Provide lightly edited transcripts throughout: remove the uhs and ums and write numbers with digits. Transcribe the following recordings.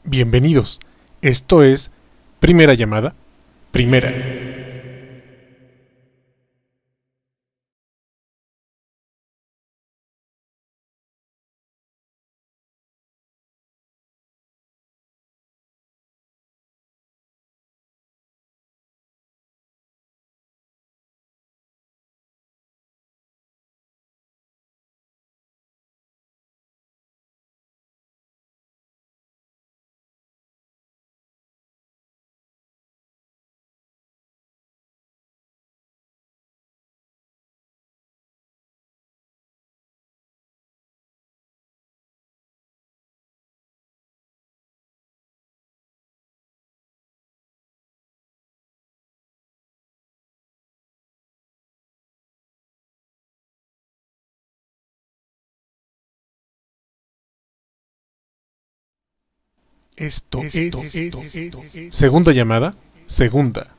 Bienvenidos. Esto es Primera Llamada, Primera. Esto es Segunda Llamada, Segunda.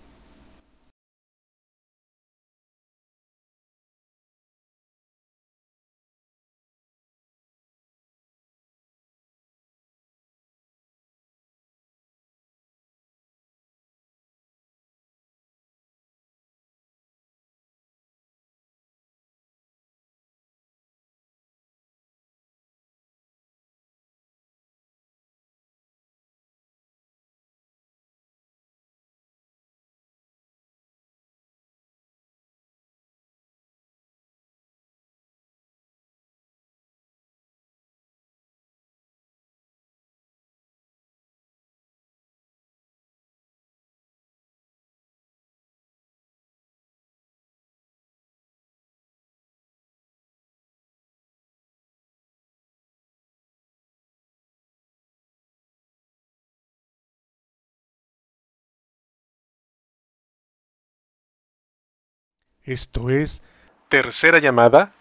Esto es Tercera Llamada,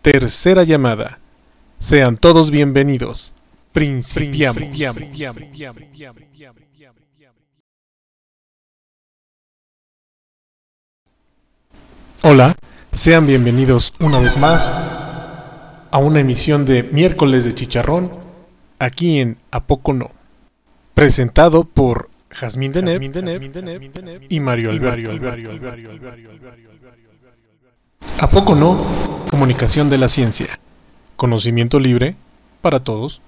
Tercera Llamada. Sean todos bienvenidos. Principiamos. Hola, sean bienvenidos una vez más a una emisión de Miércoles de Chicharrón, aquí en ¿A Poco No? Presentado por Jazmín Deneb y Mario Alberto. ¿A poco no? Comunicación de la ciencia. Conocimiento libre para todos.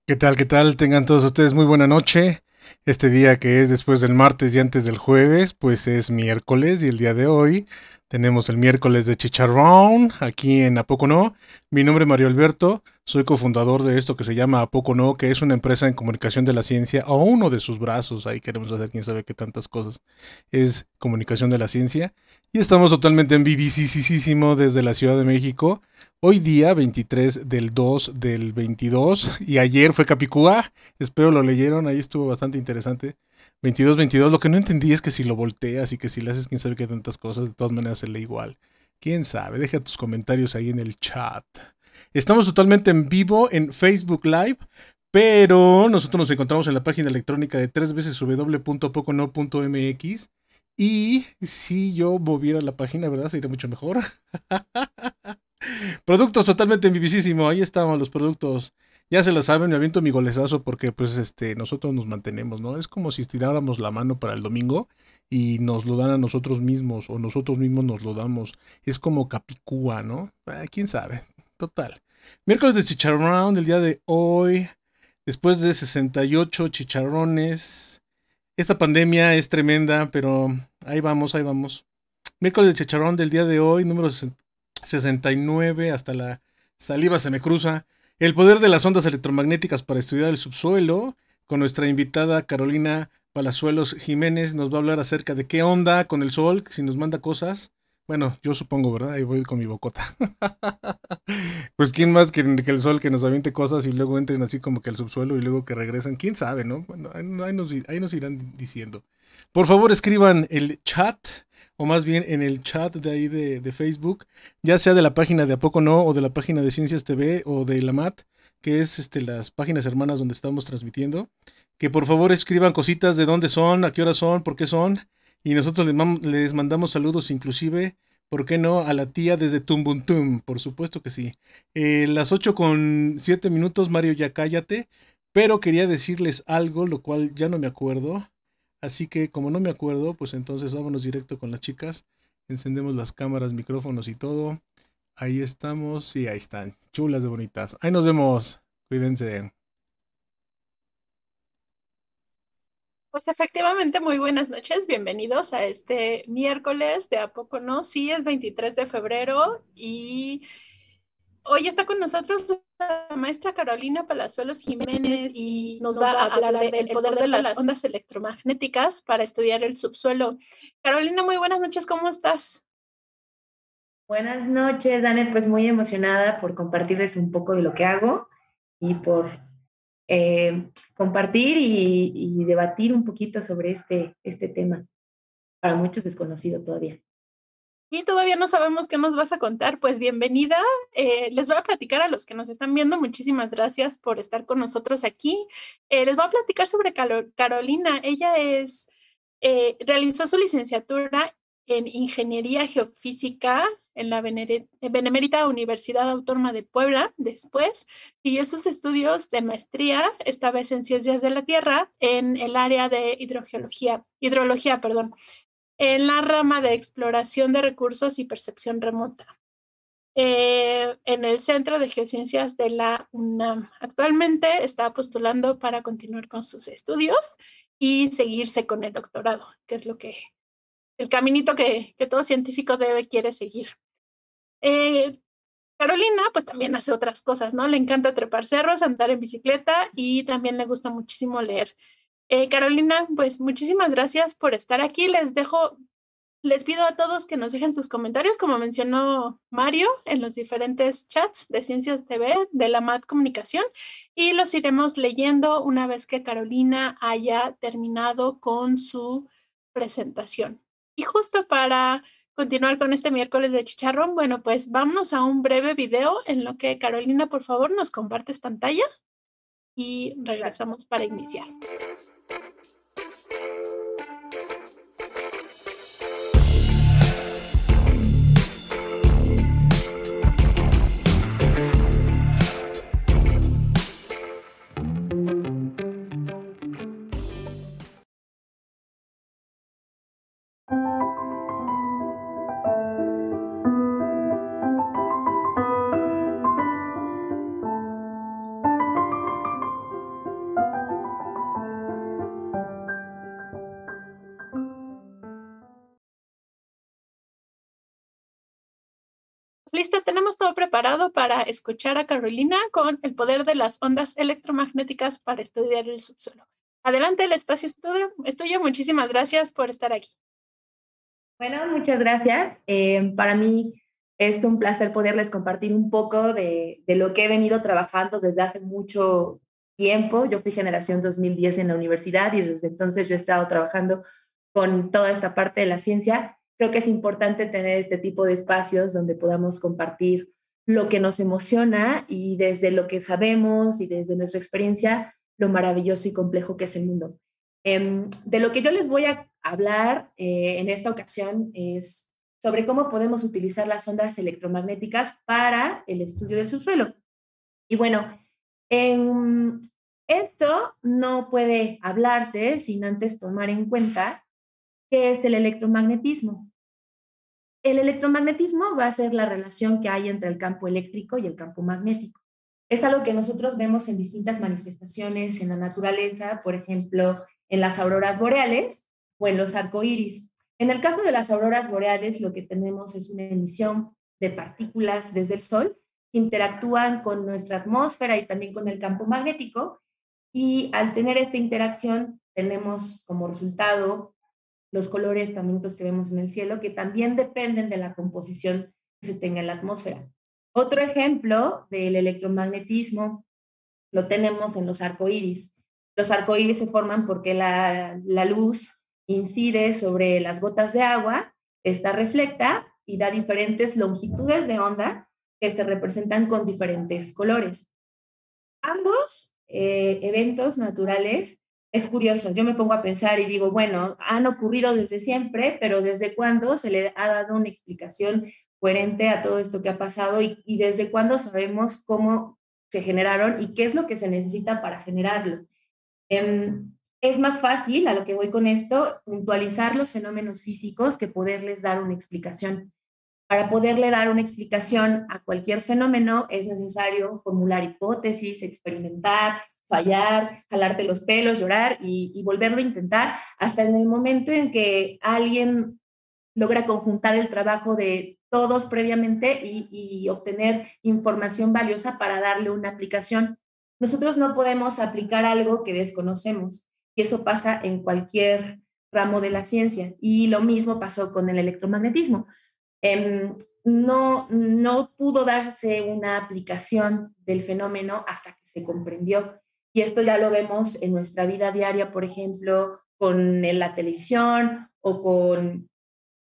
¿Qué tal? ¿Qué tal? Tengan todos ustedes muy buena noche. Este día que es después del martes y antes del jueves, pues es miércoles y el día de hoy tenemos el miércoles de Chicharrón aquí en ¿A Poco No? Mi nombre es Mario Alberto, soy cofundador de esto que se llama ¿A Poco No? Que es una empresa en comunicación de la ciencia o uno de sus brazos, ahí queremos hacer quién sabe qué tantas cosas, es comunicación de la ciencia y estamos totalmente en vivísimo desde la Ciudad de México. Hoy día, 23 del 2 del 22, y ayer fue Capicúa, espero lo leyeron, ahí estuvo bastante interesante. 22-22, lo que no entendí es que si lo volteas y que si le haces quién sabe qué tantas cosas, de todas maneras se lee igual. Quién sabe, deja tus comentarios ahí en el chat. Estamos totalmente en vivo en Facebook Live, pero nosotros nos encontramos en la página electrónica de www.pocono.mx. Y si yo moviera la página, ¿verdad? Sería mucho mejor. Productos totalmente en vivísimo. Ahí estaban los productos. Ya se la saben, me aviento mi golezazo porque pues nosotros nos mantenemos, ¿no? Es como si estiráramos la mano para el domingo y nos lo dan a nosotros mismos o nosotros mismos nos lo damos. Es como Capicúa, ¿no? ¿Quién sabe? Total. Miércoles de chicharrón del día de hoy, después de 68 chicharrones. Esta pandemia es tremenda, pero ahí vamos, ahí vamos. Miércoles de chicharrón del día de hoy, número 69, hasta la saliva se me cruza. El poder de las ondas electromagnéticas para estudiar el subsuelo, con nuestra invitada Carolina Palazuelos Jiménez, nos va a hablar acerca de qué onda con el sol, si nos manda cosas. Bueno, yo supongo, ¿verdad? Ahí voy con mi bocota. Pues quién más que el sol que nos aviente cosas y luego entren así como que al subsuelo y luego que regresan. ¿Quién sabe, no? Bueno, ahí nos irán diciendo. Por favor, escriban el chat, o más bien en el chat de ahí de Facebook, ya sea de la página de A Poco No, o de la página de Ciencias TV, o de la MAT, que es las páginas hermanas donde estamos transmitiendo. Que por favor escriban cositas de dónde son, a qué hora son, por qué son. Y nosotros les mandamos saludos inclusive, ¿por qué no? A la tía desde Tumbuntum, por supuesto que sí. Las 8:07, Mario, ya cállate. Pero quería decirles algo, lo cual ya no me acuerdo. Así que como no me acuerdo, pues entonces vámonos directo con las chicas. Encendemos las cámaras, micrófonos y todo. Ahí estamos, sí, ahí están. Chulas de bonitas. Ahí nos vemos. Cuídense. Pues efectivamente, muy buenas noches, bienvenidos a este miércoles de A Poco No. Sí, es 23 de febrero y hoy está con nosotros la maestra Carolina Palazuelos Jiménez y nos va a hablar del poder de las ondas electromagnéticas para estudiar el subsuelo. Carolina, muy buenas noches, ¿cómo estás? Buenas noches, Dane, pues muy emocionada por compartirles un poco de lo que hago y por compartir y debatir un poquito sobre este tema, para muchos desconocido todavía. Y todavía no sabemos qué nos vas a contar, pues bienvenida. Les voy a platicar a los que nos están viendo, muchísimas gracias por estar con nosotros aquí. Les voy a platicar sobre Carolina. Ella realizó su licenciatura en Ingeniería Geofísica en la Benemérita Universidad Autónoma de Puebla. Después siguió sus estudios de maestría, esta vez en Ciencias de la Tierra, en el área de hidrología, perdón, en la rama de exploración de recursos y percepción remota, en el Centro de Geociencias de la UNAM. Actualmente está postulando para continuar con sus estudios y seguirse con el doctorado, que es el caminito que todo científico quiere seguir. Eh, Carolina, pues también hace otras cosas, ¿no? Le encanta trepar cerros, andar en bicicleta y también le gusta muchísimo leer. Carolina, pues muchísimas gracias por estar aquí. Les pido a todos que nos dejen sus comentarios, como mencionó Mario, en los diferentes chats de Ciencias TV, de la MAT Comunicación, y los iremos leyendo una vez que Carolina haya terminado con su presentación. Y justo para continuar con este miércoles de chicharrón, bueno, pues vámonos a un breve video en lo que Carolina, por favor, nos compartes pantalla y regresamos para iniciar. Listo, tenemos todo preparado para escuchar a Carolina con el poder de las ondas electromagnéticas para estudiar el subsuelo. Adelante, el espacio es tuyo. Muchísimas gracias por estar aquí. Bueno, muchas gracias. Para mí es un placer poderles compartir un poco de lo que he venido trabajando desde hace mucho tiempo. Yo fui generación 2010 en la universidad y desde entonces yo he estado trabajando con toda esta parte de la ciencia. Creo que es importante tener este tipo de espacios donde podamos compartir lo que nos emociona y desde lo que sabemos y desde nuestra experiencia, lo maravilloso y complejo que es el mundo. De lo que yo les voy a hablar en esta ocasión es sobre cómo podemos utilizar las ondas electromagnéticas para el estudio del subsuelo. Y bueno, Esto no puede hablarse sin antes tomar en cuenta qué es el electromagnetismo. El electromagnetismo va a ser la relación que hay entre el campo eléctrico y el campo magnético. Es algo que nosotros vemos en distintas manifestaciones en la naturaleza, por ejemplo, en las auroras boreales o en los arcoíris. En el caso de las auroras boreales, lo que tenemos es una emisión de partículas desde el Sol que interactúan con nuestra atmósfera y también con el campo magnético, y al tener esta interacción tenemos como resultado los colores también que vemos en el cielo, que también dependen de la composición que se tenga en la atmósfera. Otro ejemplo del electromagnetismo lo tenemos en los arcoíris. Los arcoíris se forman porque la luz incide sobre las gotas de agua, esta refleja y da diferentes longitudes de onda que se representan con diferentes colores. Ambos eventos naturales, es curioso, yo me pongo a pensar y digo, bueno, han ocurrido desde siempre, pero ¿desde cuándo se le ha dado una explicación coherente a todo esto que ha pasado y desde cuándo sabemos cómo se generaron y qué es lo que se necesita para generarlo? Es más fácil, a lo que voy con esto, puntualizar los fenómenos físicos que poderles dar una explicación. Para poderle dar una explicación a cualquier fenómeno es necesario formular hipótesis, experimentar, fallar, jalarte los pelos, llorar y volverlo a intentar hasta en el momento en que alguien logra conjuntar el trabajo de todos previamente y obtener información valiosa para darle una aplicación. Nosotros no podemos aplicar algo que desconocemos y eso pasa en cualquier ramo de la ciencia y lo mismo pasó con el electromagnetismo. No pudo darse una aplicación del fenómeno hasta que se comprendió. Y esto ya lo vemos en nuestra vida diaria, por ejemplo, con la televisión o con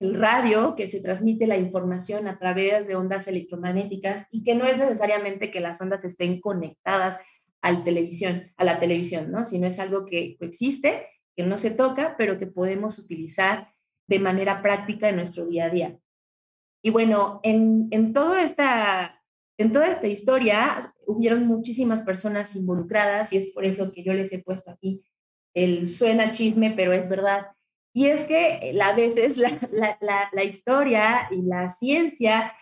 el radio, que se transmite la información a través de ondas electromagnéticas y que no es necesariamente que las ondas estén conectadas a la televisión, ¿no? Sino es algo que existe, que no se toca, pero que podemos utilizar de manera práctica en nuestro día a día. Y bueno, en toda esta historia hubieron muchísimas personas involucradas y es por eso que yo les he puesto aquí el suena chisme, pero es verdad. Y es que a veces la historia y la ciencia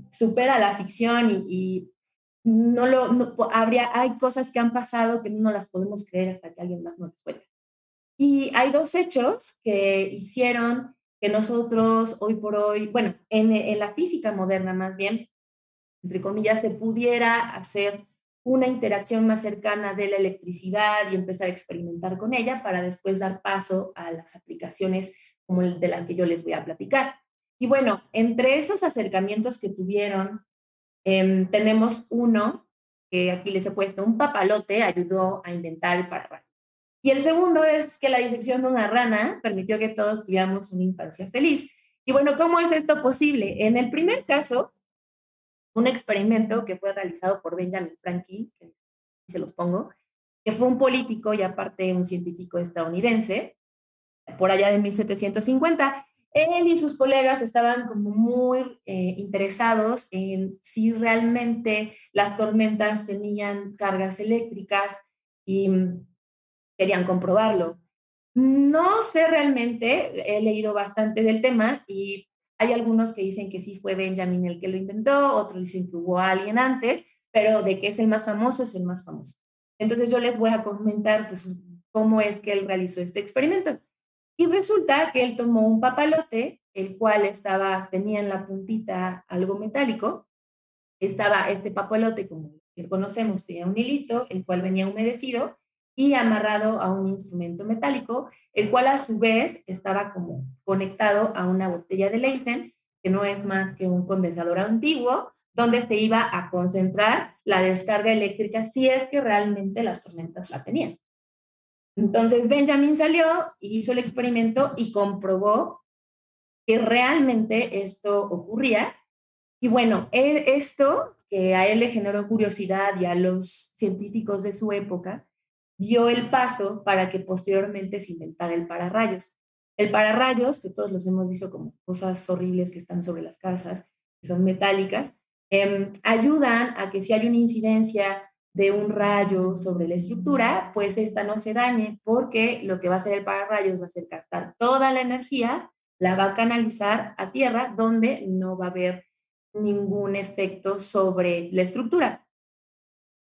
supera la ficción y hay cosas que han pasado que no las podemos creer hasta que alguien más nos las cuente. Y hay dos hechos que hicieron que nosotros hoy por hoy, bueno, en la física moderna más bien, entre comillas, se pudiera hacer una interacción más cercana de la electricidad y empezar a experimentar con ella para después dar paso a las aplicaciones como el de las que yo les voy a platicar. Y bueno, entre esos acercamientos que tuvieron, tenemos uno que aquí les he puesto, un papalote ayudó a inventar el pararrayos. Y el segundo es que la disección de una rana permitió que todos tuviéramos una infancia feliz. Y bueno, ¿cómo es esto posible? En el primer caso, un experimento que fue realizado por Benjamin Franklin, que se los pongo, que fue un político y aparte un científico estadounidense, por allá de 1750. Él y sus colegas estaban como muy interesados en si realmente las tormentas tenían cargas eléctricas y querían comprobarlo. No sé realmente, he leído bastante del tema y hay algunos que dicen que sí fue Benjamin el que lo inventó, otros dicen que hubo alguien antes, pero de que es el más famoso, es el más famoso. Entonces yo les voy a comentar pues, cómo es que él realizó este experimento. Y resulta que él tomó un papalote, el cual tenía en la puntita algo metálico. Estaba este papalote, como que conocemos, tenía un hilito, el cual venía humedecido y amarrado a un instrumento metálico, el cual a su vez estaba como conectado a una botella de Leysen, que no es más que un condensador antiguo, donde se iba a concentrar la descarga eléctrica si es que realmente las tormentas la tenían. Entonces Benjamin salió, hizo el experimento y comprobó que realmente esto ocurría. Y bueno, esto que a él le generó curiosidad y a los científicos de su época, dio el paso para que posteriormente se inventara el pararrayos. El pararrayos, que todos los hemos visto como cosas horribles que están sobre las casas, que son metálicas, ayudan a que si hay una incidencia de un rayo sobre la estructura, pues esta no se dañe, porque lo que va a hacer el pararrayos va a ser captar toda la energía, la va a canalizar a tierra, donde no va a haber ningún efecto sobre la estructura.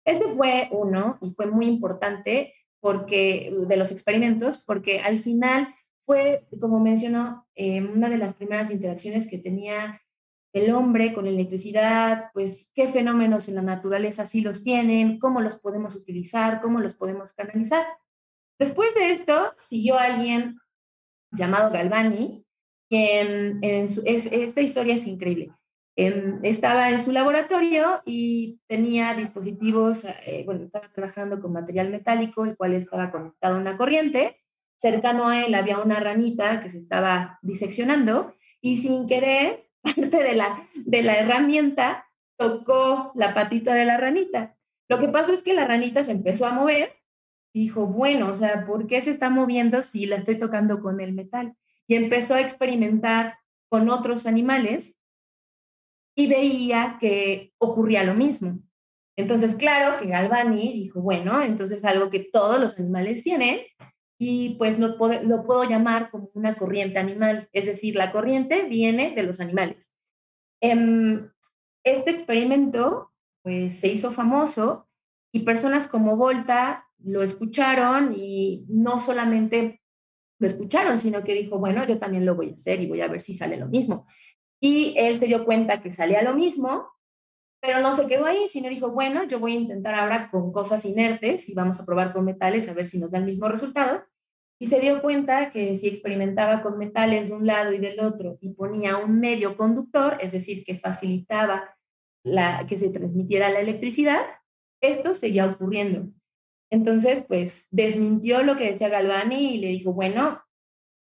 Este fue uno y fue muy importante porque, de los experimentos, porque al final fue, como mencionó, una de las primeras interacciones que tenía el hombre con la electricidad, pues qué fenómenos en la naturaleza sí los tienen, cómo los podemos utilizar, cómo los podemos canalizar. Después de esto, siguió alguien llamado Galvani, quien esta historia es increíble. Estaba en su laboratorio y tenía dispositivos, bueno, estaba trabajando con material metálico, el cual estaba conectado a una corriente. Cercano a él había una ranita que se estaba diseccionando y sin querer, parte de la herramienta tocó la patita de la ranita. Lo que pasó es que la ranita se empezó a mover. Dijo, bueno, o sea, ¿por qué se está moviendo si la estoy tocando con el metal? Y empezó a experimentar con otros animales y veía que ocurría lo mismo. Entonces, claro que Galvani dijo, bueno, entonces algo que todos los animales tienen y pues lo puedo llamar como una corriente animal, es decir, la corriente viene de los animales. Este experimento pues se hizo famoso y personas como Volta lo escucharon y no solamente lo escucharon, sino que dijo, bueno, yo también lo voy a hacer y voy a ver si sale lo mismo. Y él se dio cuenta que salía lo mismo, pero no se quedó ahí, sino dijo, bueno, yo voy a intentar ahora con cosas inertes y vamos a probar con metales a ver si nos da el mismo resultado. Y se dio cuenta que si experimentaba con metales de un lado y del otro y ponía un medio conductor, es decir, que facilitaba que se transmitiera la electricidad, esto seguía ocurriendo. Entonces, pues desmintió lo que decía Galvani y le dijo, bueno,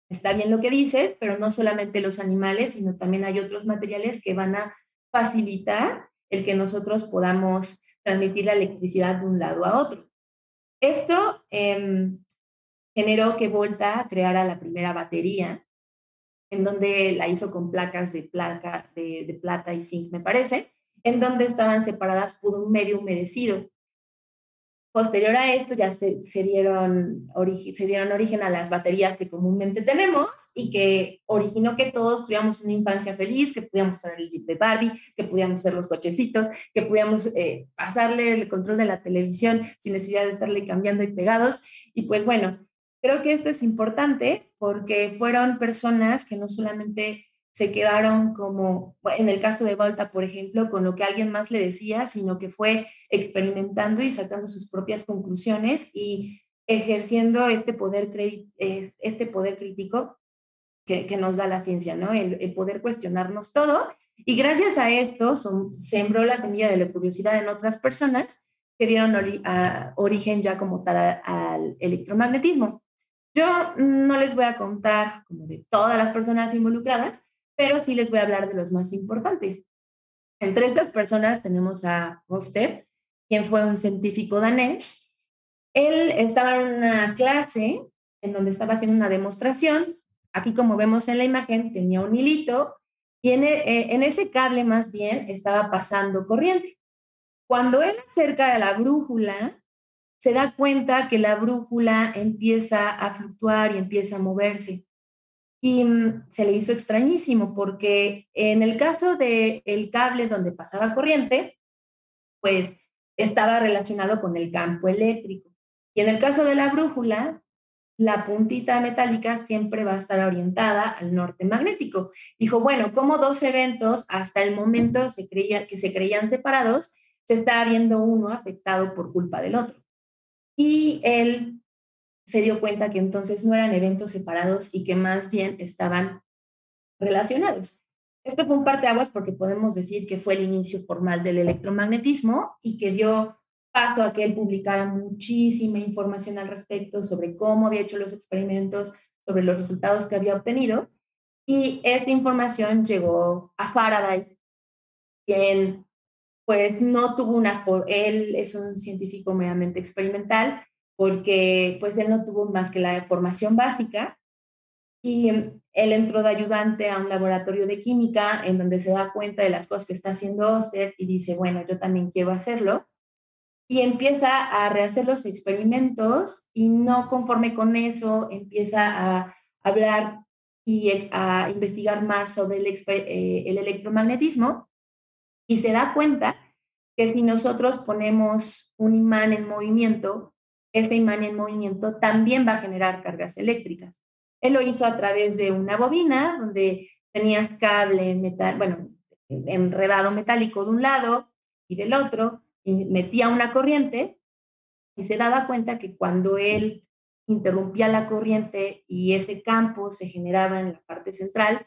está bien lo que dices, pero no solamente los animales, sino también hay otros materiales que van a facilitar el que nosotros podamos transmitir la electricidad de un lado a otro. Esto generó que Volta creara la primera batería, en donde la hizo con placas de plata y zinc, me parece, en donde estaban separadas por un medio humedecido. Posterior a esto ya se dieron origen a las baterías que comúnmente tenemos y que originó que todos tuviéramos una infancia feliz, que pudiéramos hacer el Jeep de Barbie, que pudiéramos hacer los cochecitos, que pudiéramos pasarle el control de la televisión sin necesidad de estarle cambiando y pegados. Y pues bueno, creo que esto es importante porque fueron personas que no solamente se quedaron como, en el caso de Volta, por ejemplo, con lo que alguien más le decía, sino que fue experimentando y sacando sus propias conclusiones y ejerciendo este poder crítico que nos da la ciencia, ¿no? El poder cuestionarnos todo. Y gracias a esto sembró la semilla de la curiosidad en otras personas que dieron origen ya como tal al electromagnetismo. Yo no les voy a contar como de todas las personas involucradas, pero sí les voy a hablar de los más importantes. Entre estas personas tenemos a Oster, quien fue un científico danés. Él estaba en una clase en donde estaba haciendo una demostración. Aquí, como vemos en la imagen, tenía un hilito y en ese cable más bien estaba pasando corriente. Cuando él acerca a la brújula, se da cuenta que la brújula empieza a fluctuar y empieza a moverse. Y se le hizo extrañísimo porque en el caso del cable donde pasaba corriente, pues estaba relacionado con el campo eléctrico. Y en el caso de la brújula, la puntita metálica siempre va a estar orientada al norte magnético. Dijo, bueno, como dos eventos hasta el momento que se creían separados, se está viendo uno afectado por culpa del otro. Y él se dio cuenta que entonces no eran eventos separados y que más bien estaban relacionados. Esto fue un parteaguas porque podemos decir que fue el inicio formal del electromagnetismo y que dio paso a que él publicara muchísima información al respecto sobre cómo había hecho los experimentos, sobre los resultados que había obtenido. Y esta información llegó a Faraday, quien pues no tuvo él es un científico meramente experimental, porque pues él no tuvo más que la formación básica y él entró de ayudante a un laboratorio de química en donde se da cuenta de las cosas que está haciendo Oster y dice, bueno, yo también quiero hacerlo. y empieza a rehacer los experimentos y no conforme con eso empieza a hablar y a investigar más sobre el electromagnetismo y se da cuenta que si nosotros ponemos un imán en movimiento, este imán en movimiento también va a generar cargas eléctricas. Él lo hizo a través de una bobina donde tenías cable metal, bueno, enredado metálico de un lado y del otro, y metía una corriente y se daba cuenta que cuando él interrumpía la corriente y ese campo se generaba en la parte central,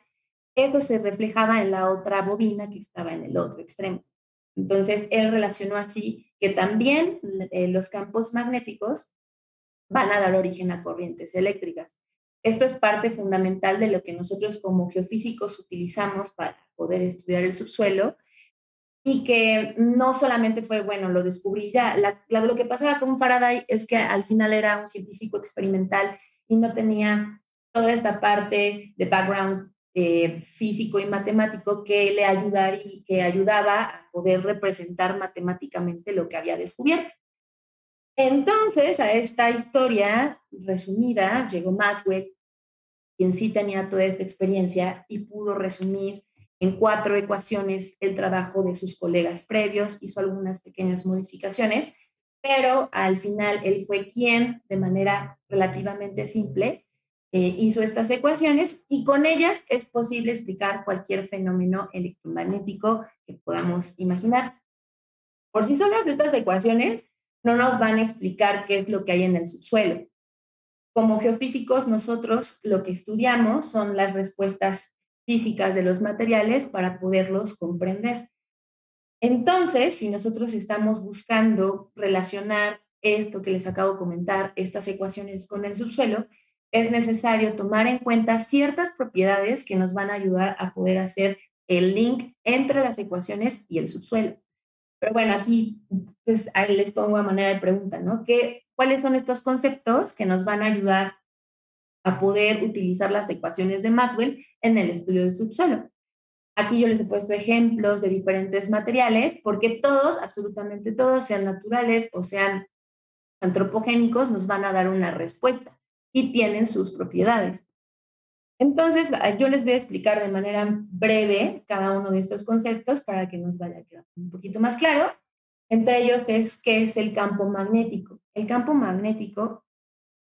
eso se reflejaba en la otra bobina que estaba en el otro extremo. Entonces, él relacionó así que también los campos magnéticos van a dar origen a corrientes eléctricas. Esto es parte fundamental de lo que nosotros como geofísicos utilizamos para poder estudiar el subsuelo y que no solamente fue, bueno, lo descubrí ya. Lo que pasaba con Faraday es que al final era un científico experimental y no tenía toda esta parte de background físico y matemático que le ayudara y que ayudaba a poder representar matemáticamente lo que había descubierto. Entonces, a esta historia resumida llegó Maxwell, quien sí tenía toda esta experiencia y pudo resumir en 4 ecuaciones el trabajo de sus colegas previos, hizo algunas pequeñas modificaciones, pero al final él fue quien, de manera relativamente simple, hizo estas ecuaciones y con ellas es posible explicar cualquier fenómeno electromagnético que podamos imaginar. Por sí solas estas ecuaciones no nos van a explicar qué es lo que hay en el subsuelo. Como geofísicos, nosotros lo que estudiamos son las respuestas físicas de los materiales para poderlos comprender. Entonces, si nosotros estamos buscando relacionar esto que les acabo de comentar, estas ecuaciones con el subsuelo, es necesario tomar en cuenta ciertas propiedades que nos van a ayudar a poder hacer el link entre las ecuaciones y el subsuelo. Pero bueno, aquí pues ahí les pongo a manera de pregunta, ¿no? ¿Cuáles son estos conceptos que nos van a ayudar a poder utilizar las ecuaciones de Maxwell en el estudio del subsuelo? Aquí yo les he puesto ejemplos de diferentes materiales porque todos, absolutamente todos, sean naturales o sean antropogénicos, nos van a dar una respuesta y tienen sus propiedades. Entonces, yo les voy a explicar de manera breve cada uno de estos conceptos para que nos vaya quedando un poquito más claro. Entre ellos es qué es el campo magnético. El campo magnético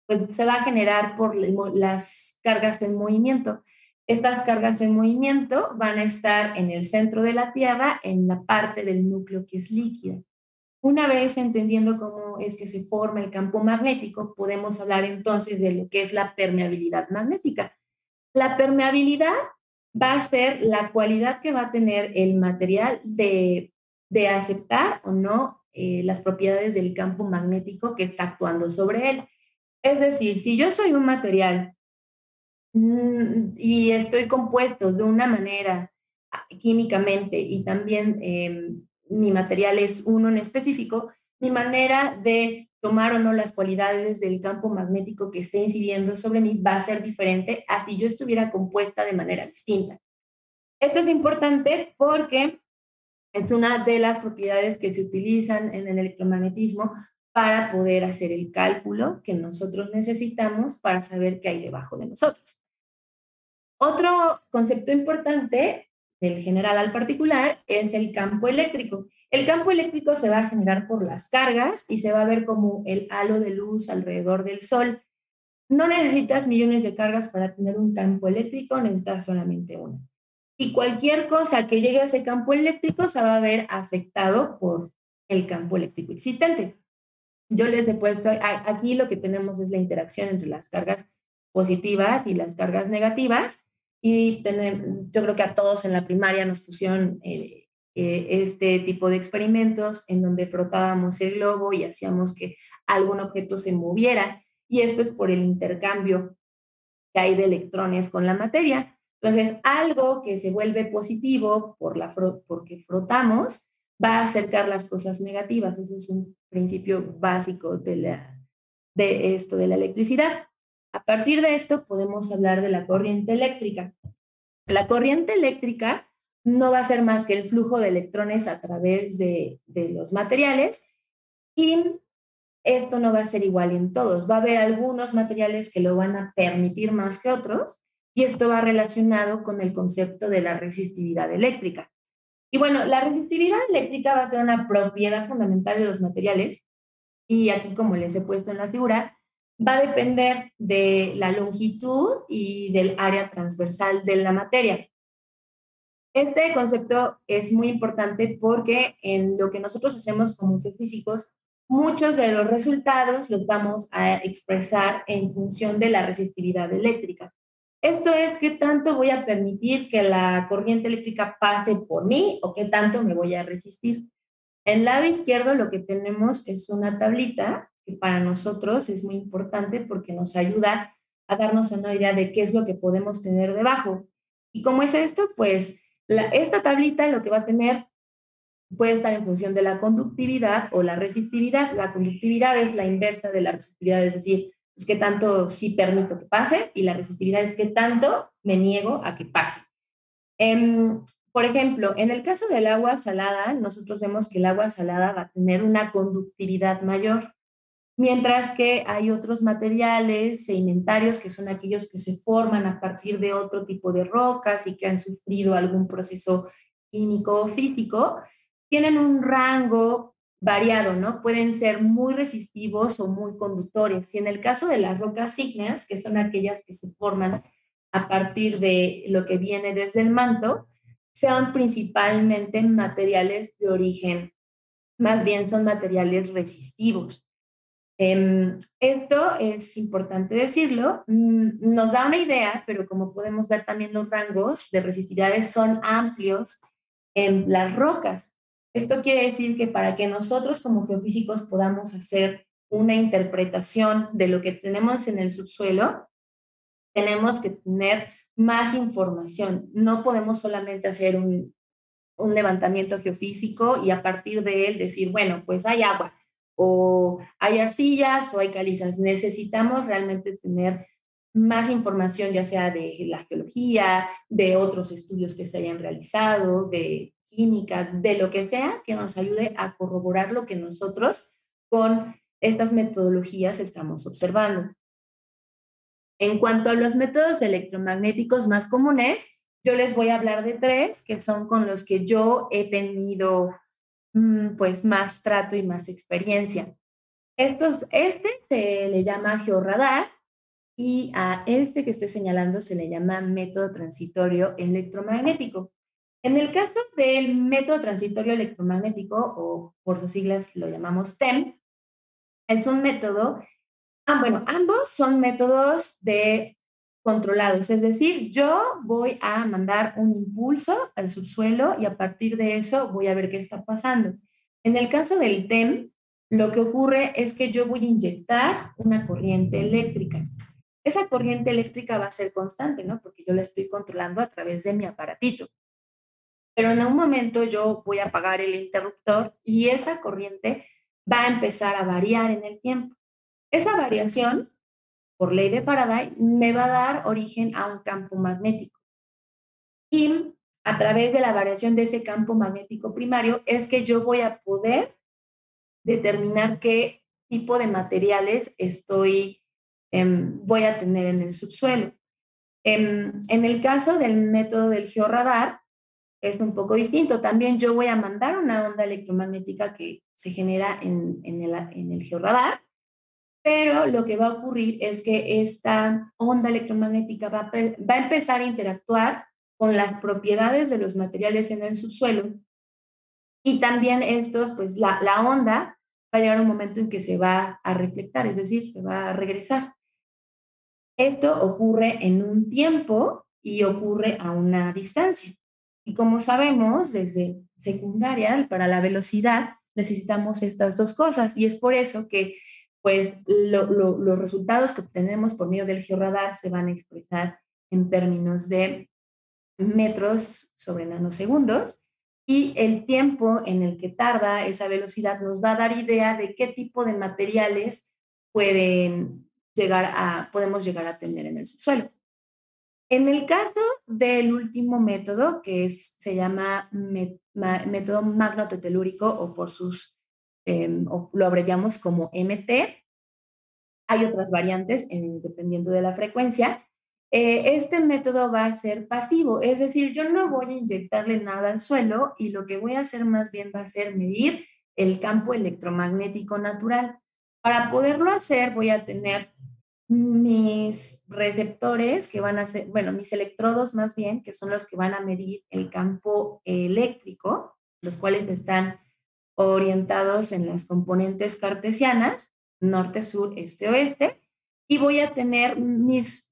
pues, se va a generar por las cargas en movimiento. Estas cargas en movimiento van a estar en el centro de la Tierra, en la parte del núcleo que es líquida. Una vez entendiendo cómo es que se forma el campo magnético, podemos hablar entonces de lo que es la permeabilidad magnética. La permeabilidad va a ser la cualidad que va a tener el material de aceptar o no las propiedades del campo magnético que está actuando sobre él. Es decir, si yo soy un material y estoy compuesto de una manera químicamente y también mi material es uno en específico, mi manera de tomar o no las cualidades del campo magnético que esté incidiendo sobre mí va a ser diferente a si yo estuviera compuesta de manera distinta. Esto es importante porque es una de las propiedades que se utilizan en el electromagnetismo para poder hacer el cálculo que nosotros necesitamos para saber qué hay debajo de nosotros. Otro concepto importante del general al particular es el campo eléctrico. El campo eléctrico se va a generar por las cargas y se va a ver como el halo de luz alrededor del Sol. No necesitas millones de cargas para tener un campo eléctrico, necesitas solamente una. Y cualquier cosa que llegue a ese campo eléctrico se va a ver afectado por el campo eléctrico existente. Yo les he puesto, aquí lo que tenemos es la interacción entre las cargas positivas y las cargas negativas. Y yo creo que a todos en la primaria nos pusieron este tipo de experimentos en donde frotábamos el globo y hacíamos que algún objeto se moviera. Y esto es por el intercambio que hay de electrones con la materia. Entonces, algo que se vuelve positivo porque frotamos va a acercar las cosas negativas. Eso es un principio básico de esto de la electricidad. A partir de esto podemos hablar de la corriente eléctrica. La corriente eléctrica no va a ser más que el flujo de electrones a través de los materiales Y esto no va a ser igual en todos. Va a haber algunos materiales que lo van a permitir más que otros y esto va relacionado con el concepto de la resistividad eléctrica. Y bueno, la resistividad eléctrica va a ser una propiedad fundamental de los materiales y aquí, como les he puesto en la figura, va a depender de la longitud y del área transversal de la materia. Este concepto es muy importante porque en lo que nosotros hacemos como geofísicos, muchos de los resultados los vamos a expresar en función de la resistividad eléctrica. Esto es qué tanto voy a permitir que la corriente eléctrica pase por mí o qué tanto me voy a resistir. En el lado izquierdo lo que tenemos es una tablita que para nosotros es muy importante porque nos ayuda a darnos una idea de qué es lo que podemos tener debajo. ¿Y cómo es esto? Pues esta tablita lo que va a tener puede estar en función de la conductividad o la resistividad. La conductividad es la inversa de la resistividad, es decir, pues qué tanto sí permito que pase y la resistividad es qué tanto me niego a que pase. Por ejemplo, en el caso del agua salada, nosotros vemos que el agua salada va a tener una conductividad mayor, mientras que hay otros materiales sedimentarios que son aquellos que se forman a partir de otro tipo de rocas y que han sufrido algún proceso químico o físico, tienen un rango variado, ¿no? Pueden ser muy resistivos o muy conductores. Y en el caso de las rocas ígneas, que son aquellas que se forman a partir de lo que viene desde el manto, sean principalmente materiales de origen, más bien son materiales resistivos. Esto es importante decirlo, nos da una idea, pero como podemos ver también los rangos de resistividades son amplios en las rocas. Esto quiere decir que para que nosotros como geofísicos podamos hacer una interpretación de lo que tenemos en el subsuelo, tenemos que tener más información. No podemos solamente hacer un levantamiento geofísico y a partir de él decir, bueno, pues hay agua o hay arcillas o hay calizas. Necesitamos realmente tener más información, ya sea de la geología, de otros estudios que se hayan realizado, de química, de lo que sea, que nos ayude a corroborar lo que nosotros con estas metodologías estamos observando. En cuanto a los métodos electromagnéticos más comunes, yo les voy a hablar de tres que son con los que yo he tenido pues más trato y más experiencia. Este se le llama georradar y a este que estoy señalando se le llama método transitorio electromagnético. En el caso del método transitorio electromagnético, o por sus siglas lo llamamos TEM, es un método. Bueno, ambos son métodos de controlados, es decir, yo voy a mandar un impulso al subsuelo y a partir de eso voy a ver qué está pasando. En el caso del TEM, lo que ocurre es que yo voy a inyectar una corriente eléctrica. Esa corriente eléctrica va a ser constante, ¿no? Porque yo la estoy controlando a través de mi aparatito. Pero en un momento yo voy a apagar el interruptor y esa corriente va a empezar a variar en el tiempo. Esa variación por ley de Faraday, me va a dar origen a un campo magnético. Y a través de la variación de ese campo magnético primario es que yo voy a poder determinar qué tipo de materiales voy a tener en el subsuelo. En el caso del método del georradar, es un poco distinto. También yo voy a mandar una onda electromagnética que se genera en el georradar, pero lo que va a ocurrir es que esta onda electromagnética va a empezar a interactuar con las propiedades de los materiales en el subsuelo y también estos, pues la onda va a llegar a un momento en que se va a reflectar, es decir, se va a regresar. Esto ocurre en un tiempo y ocurre a una distancia. Y como sabemos, desde secundaria, para la velocidad, necesitamos estas dos cosas y es por eso que pues los resultados que obtenemos por medio del georradar se van a expresar en términos de metros sobre nanosegundos y el tiempo en el que tarda esa velocidad nos va a dar idea de qué tipo de materiales podemos llegar a tener en el subsuelo. En el caso del último método, se llama método magnototelúrico o por sus o lo abreviamos como MT. Hay otras variantes dependiendo de la frecuencia. Este método va a ser pasivo, es decir, yo no voy a inyectarle nada al suelo y lo que voy a hacer más bien va a ser medir el campo electromagnético natural. Para poderlo hacer voy a tener mis receptores que van a ser, bueno, mis electrodos más bien, que son los que van a medir el campo eléctrico, los cuales están orientados en las componentes cartesianas, norte, sur, este, oeste, y voy a tener mis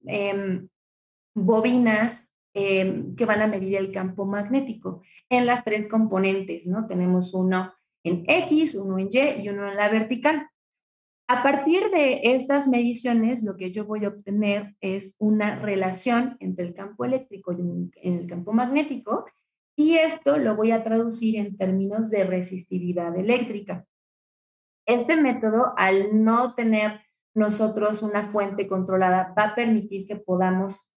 bobinas que van a medir el campo magnético en las tres componentes, ¿no? Tenemos uno en X, uno en Y y uno en la vertical. A partir de estas mediciones, lo que yo voy a obtener es una relación entre el campo eléctrico y el campo magnético, y esto lo voy a traducir en términos de resistividad eléctrica. Este método, al no tener nosotros una fuente controlada, va a permitir que podamos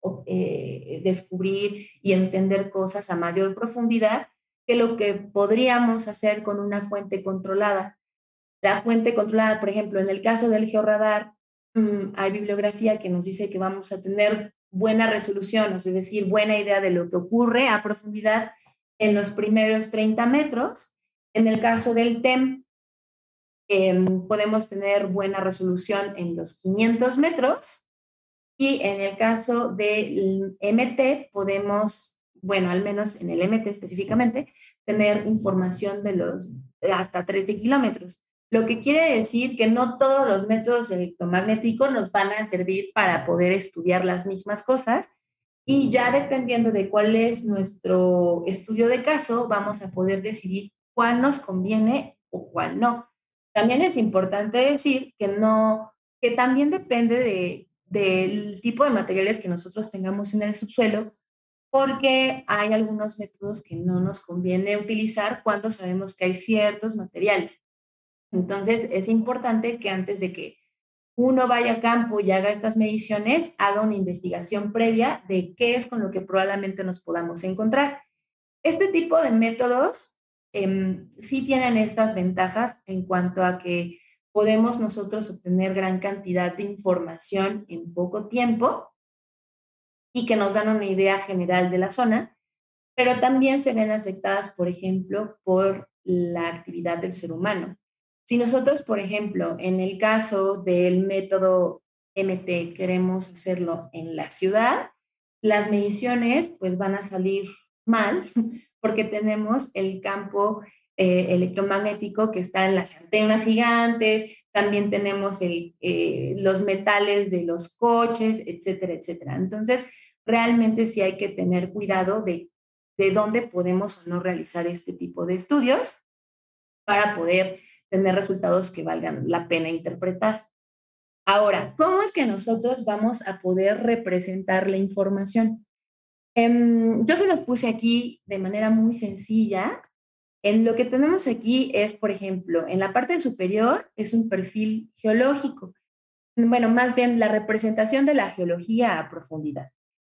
descubrir y entender cosas a mayor profundidad que lo que podríamos hacer con una fuente controlada. La fuente controlada, por ejemplo, en el caso del georradar, hay bibliografía que nos dice que vamos a tener buena resolución, es decir, buena idea de lo que ocurre a profundidad en los primeros 30 metros. En el caso del TEM, podemos tener buena resolución en los 500 metros, y en el caso del MT podemos, bueno, al menos en el MT específicamente, tener información de hasta 13 kilómetros. Lo que quiere decir que no todos los métodos electromagnéticos nos van a servir para poder estudiar las mismas cosas, y ya dependiendo de cuál es nuestro estudio de caso, vamos a poder decidir cuál nos conviene o cuál no. También es importante decir que no, que también depende del tipo de materiales que nosotros tengamos en el subsuelo, porque hay algunos métodos que no nos conviene utilizar cuando sabemos que hay ciertos materiales. Entonces, es importante que antes de que uno vaya a campo y haga estas mediciones, haga una investigación previa de qué es con lo que probablemente nos podamos encontrar. Este tipo de métodos sí tienen estas ventajas en cuanto a que podemos nosotros obtener gran cantidad de información en poco tiempo y que nos dan una idea general de la zona, pero también se ven afectadas, por ejemplo, por la actividad del ser humano. Si nosotros, por ejemplo, en el caso del método MT queremos hacerlo en la ciudad, las mediciones pues van a salir mal porque tenemos el campo electromagnético que está en las antenas gigantes, también tenemos los metales de los coches, etcétera, etcétera. Entonces, realmente sí hay que tener cuidado de dónde podemos o no realizar este tipo de estudios para poder tener resultados que valgan la pena interpretar. Ahora, ¿cómo es que nosotros vamos a poder representar la información? Yo se los puse aquí de manera muy sencilla. En lo que tenemos aquí es, por ejemplo, en la parte superior es un perfil geológico. Bueno, más bien la representación de la geología a profundidad.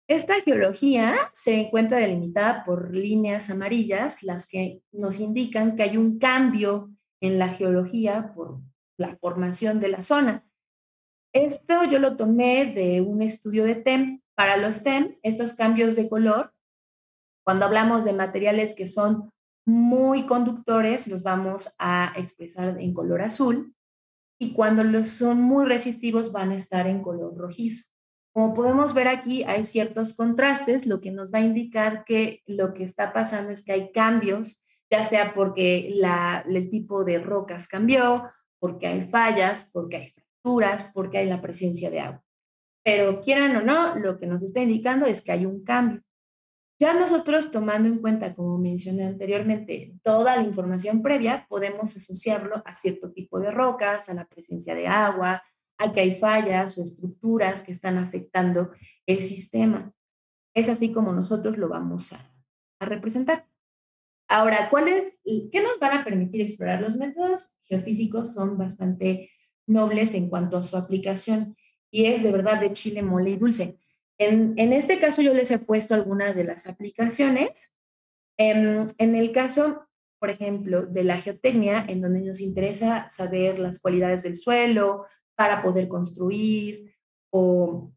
Esta geología se encuentra delimitada por líneas amarillas, las que nos indican que hay un cambio en la geología por la formación de la zona. Esto yo lo tomé de un estudio de TEM. Para los TEM, estos cambios de color, cuando hablamos de materiales que son muy conductores, los vamos a expresar en color azul, y cuando los son muy resistivos van a estar en color rojizo. Como podemos ver aquí, hay ciertos contrastes, lo que nos va a indicar que lo que está pasando es que hay cambios, ya sea porque el tipo de rocas cambió, porque hay fallas, porque hay fracturas, porque hay la presencia de agua. Pero quieran o no, lo que nos está indicando es que hay un cambio. Ya nosotros, tomando en cuenta, como mencioné anteriormente, toda la información previa, podemos asociarlo a cierto tipo de rocas, a la presencia de agua, a que hay fallas o estructuras que están afectando el sistema. Es así como nosotros lo vamos a representar. Ahora, ¿qué nos van a permitir explorar? Los métodos geofísicos son bastante nobles en cuanto a su aplicación, y es de verdad de chile, mole y dulce. En este caso yo les he puesto algunas de las aplicaciones. En el caso por ejemplo, de la geotecnia, en donde nos interesa saber las cualidades del suelo para poder construir o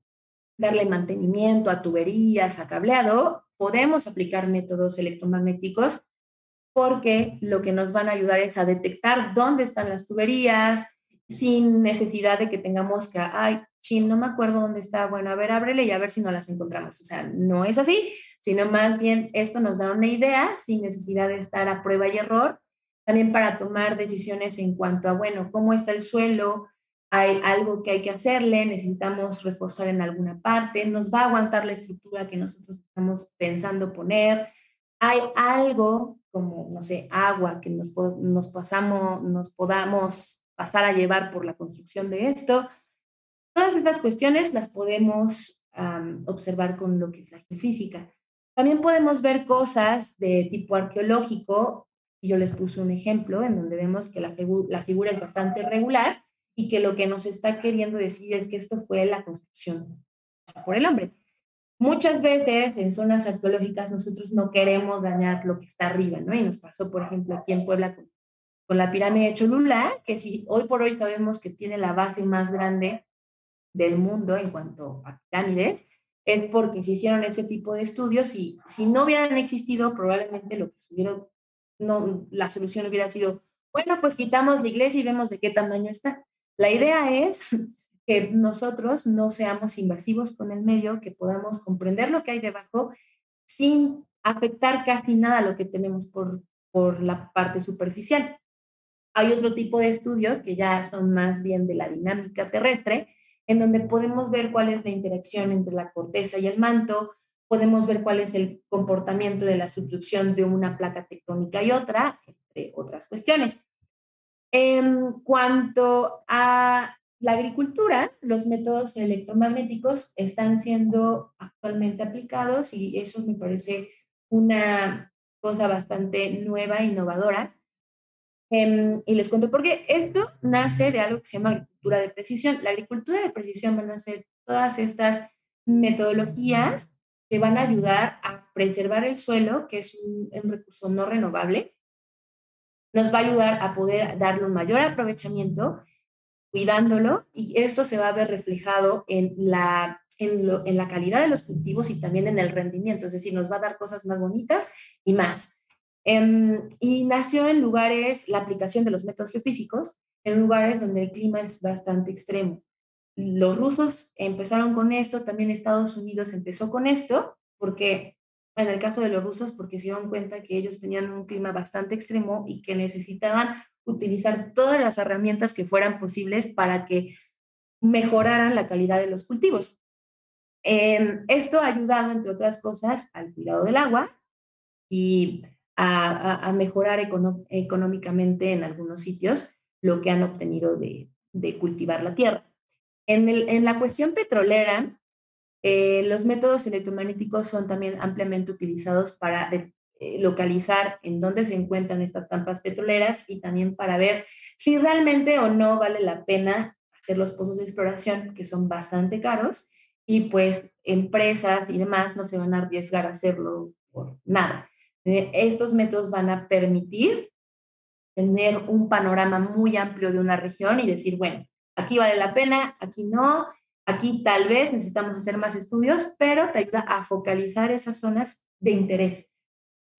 darle mantenimiento a tuberías, a cableado, podemos aplicar métodos electromagnéticos porque lo que nos van a ayudar es a detectar dónde están las tuberías sin necesidad de que tengamos que, ay, chin, no me acuerdo dónde está, bueno, a ver, ábrele y a ver si no las encontramos. O sea, no es así, sino más bien esto nos da una idea sin necesidad de estar a prueba y error, también para tomar decisiones en cuanto a, bueno, cómo está el suelo, hay algo que hay que hacerle, necesitamos reforzar en alguna parte, nos va a aguantar la estructura que nosotros estamos pensando poner, hay algo como, no sé, agua que nos podamos pasar a llevar por la construcción de esto. Todas estas cuestiones las podemos observar con lo que es la geofísica. También podemos ver cosas de tipo arqueológico, y yo les puse un ejemplo en donde vemos que la figura es bastante regular y que lo que nos está queriendo decir es que esto fue la construcción por el hombre. Muchas veces en zonas arqueológicas nosotros no queremos dañar lo que está arriba, ¿no? Y nos pasó, por ejemplo, aquí en Puebla con la pirámide de Cholula, que si hoy por hoy sabemos que tiene la base más grande del mundo en cuanto a pirámides, es porque se hicieron ese tipo de estudios y si no hubieran existido, probablemente lo que subieron, no, la solución hubiera sido, bueno, pues quitamos la iglesia y vemos de qué tamaño está. La idea es que nosotros no seamos invasivos con el medio, que podamos comprender lo que hay debajo sin afectar casi nada lo que tenemos por la parte superficial. Hay otro tipo de estudios que ya son más bien de la dinámica terrestre, en donde podemos ver cuál es la interacción entre la corteza y el manto, podemos ver cuál es el comportamiento de la subducción de una placa tectónica y otra, entre otras cuestiones. En cuanto a la agricultura, los métodos electromagnéticos están siendo actualmente aplicados y eso me parece una cosa bastante nueva e innovadora. Y les cuento por qué. Esto nace de algo que se llama agricultura de precisión. La agricultura de precisión van a ser todas estas metodologías que van a ayudar a preservar el suelo, que es un recurso no renovable. Nos va a ayudar a poder darle un mayor aprovechamiento, cuidándolo, y esto se va a ver reflejado en la calidad de los cultivos y también en el rendimiento, es decir, nos va a dar cosas más bonitas y más. Y nació en lugares, la aplicación de los métodos geofísicos, en lugares donde el clima es bastante extremo. Los rusos empezaron con esto, también Estados Unidos empezó con esto, porque, en el caso de los rusos, porque se dieron cuenta que ellos tenían un clima bastante extremo y que necesitaban utilizar todas las herramientas que fueran posibles para que mejoraran la calidad de los cultivos. Esto ha ayudado, entre otras cosas, al cuidado del agua y a mejorar económicamente en algunos sitios lo que han obtenido de cultivar la tierra. En la cuestión petrolera, los métodos electromagnéticos son también ampliamente utilizados para localizar en dónde se encuentran estas campas petroleras y también para ver si realmente o no vale la pena hacer los pozos de exploración, que son bastante caros, y pues empresas y demás no se van a arriesgar a hacerlo por nada. Estos métodos van a permitir tener un panorama muy amplio de una región y decir, bueno, aquí vale la pena, aquí no, aquí tal vez necesitamos hacer más estudios, pero te ayuda a focalizar esas zonas de interés.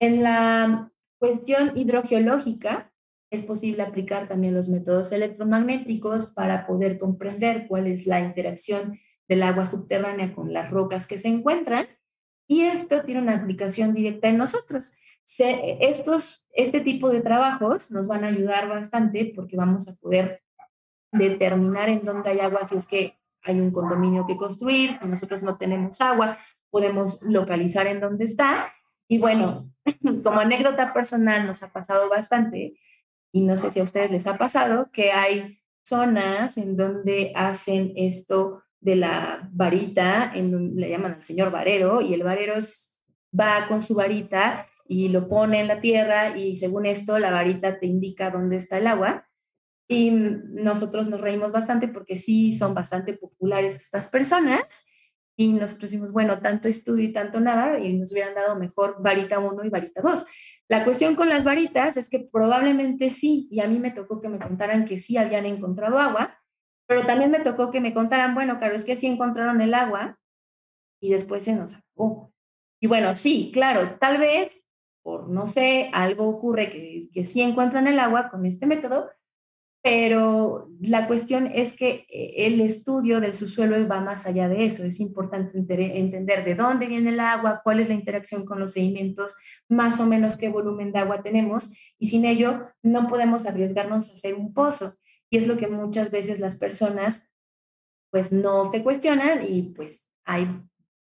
En la cuestión hidrogeológica, es posible aplicar también los métodos electromagnéticos para poder comprender cuál es la interacción del agua subterránea con las rocas que se encuentran, y esto tiene una aplicación directa en nosotros. Este tipo de trabajos nos van a ayudar bastante porque vamos a poder determinar en dónde hay agua, si es que hay un condominio que construir, si nosotros no tenemos agua, podemos localizar en dónde está. Y bueno, como anécdota personal nos ha pasado bastante, y no sé si a ustedes les ha pasado, que hay zonas en donde hacen esto de la varita, en donde le llaman al señor varero, y el varero va con su varita y lo pone en la tierra y según esto la varita te indica dónde está el agua. Y nosotros nos reímos bastante porque sí son bastante populares estas personas. Y nosotros decimos, bueno, tanto estudio y tanto nada, y nos hubieran dado mejor varita 1 y varita 2. La cuestión con las varitas es que probablemente sí, y a mí me tocó que me contaran que sí habían encontrado agua, pero también me tocó que me contaran, bueno, claro, es que sí encontraron el agua y después se nos acabó. Y bueno, sí, claro, tal vez por, no sé, algo ocurre que sí encuentran el agua con este método, pero la cuestión es que el estudio del subsuelo va más allá de eso. Es importante entender de dónde viene el agua, cuál es la interacción con los sedimentos, más o menos qué volumen de agua tenemos, y sin ello no podemos arriesgarnos a hacer un pozo. Y es lo que muchas veces las personas pues no te cuestionan y pues hay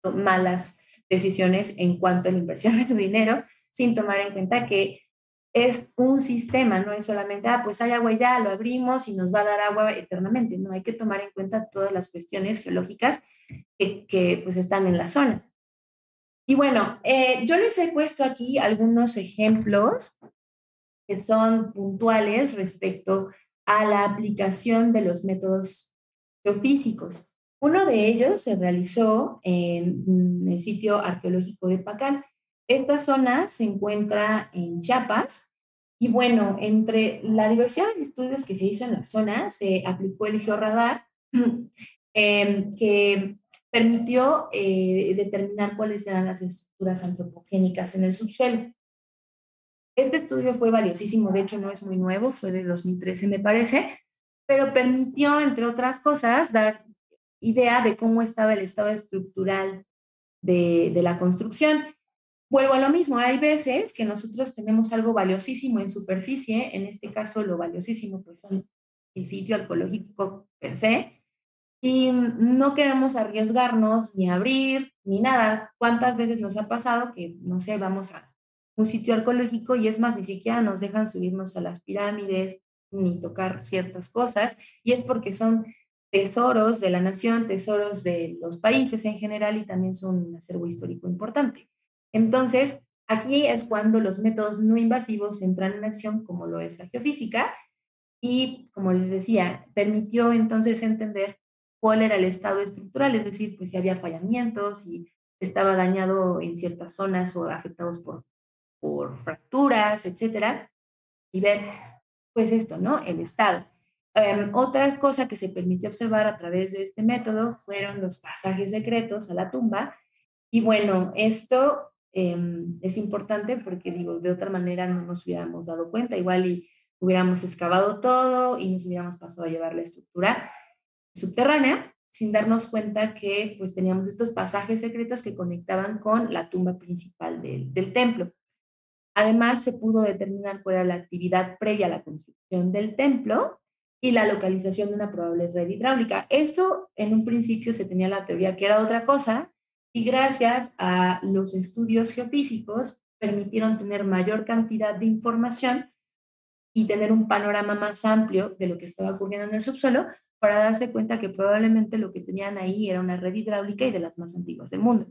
malas decisiones en cuanto a la inversión de su dinero sin tomar en cuenta que es un sistema, no es solamente, pues hay agua y ya, lo abrimos y nos va a dar agua eternamente, no, hay que tomar en cuenta todas las cuestiones geológicas que pues están en la zona. Y bueno, yo les he puesto aquí algunos ejemplos que son puntuales respecto a la aplicación de los métodos geofísicos. Uno de ellos se realizó en el sitio arqueológico de Pacal. Esta zona se encuentra en Chiapas y bueno, entre la diversidad de estudios que se hizo en la zona, se aplicó el georradar que permitió determinar cuáles eran las estructuras antropogénicas en el subsuelo. Este estudio fue valiosísimo, de hecho no es muy nuevo, fue de 2013 me parece, pero permitió, entre otras cosas, dar idea de cómo estaba el estado estructural de la construcción. Vuelvo a lo mismo, hay veces que nosotros tenemos algo valiosísimo en superficie, en este caso lo valiosísimo pues son el sitio arqueológico per se, y no queremos arriesgarnos ni abrir ni nada. ¿Cuántas veces nos ha pasado que, no sé, vamos a un sitio arqueológico y es más, ni siquiera nos dejan subirnos a las pirámides ni tocar ciertas cosas? Y es porque son tesoros de la nación, tesoros de los países en general y también son un acervo histórico importante. Entonces, aquí es cuando los métodos no invasivos entran en acción, como lo es la geofísica, y, como les decía, permitió entonces entender cuál era el estado estructural, es decir, pues si había fallamientos, si estaba dañado en ciertas zonas o afectados por fracturas, etcétera, y ver, pues esto, ¿no? El estado. Otra cosa que se permitió observar a través de este método fueron los pasajes secretos a la tumba. Y bueno, esto es importante porque, digo, de otra manera no nos hubiéramos dado cuenta, igual y hubiéramos excavado todo y nos hubiéramos pasado a llevar la estructura subterránea sin darnos cuenta que pues teníamos estos pasajes secretos que conectaban con la tumba principal del templo. Además, se pudo determinar cuál era la actividad previa a la construcción del templo y la localización de una probable red hidráulica. Esto en un principio se tenía la teoría que era otra cosa y gracias a los estudios geofísicos permitieron tener mayor cantidad de información y tener un panorama más amplio de lo que estaba ocurriendo en el subsuelo para darse cuenta que probablemente lo que tenían ahí era una red hidráulica y de las más antiguas del mundo.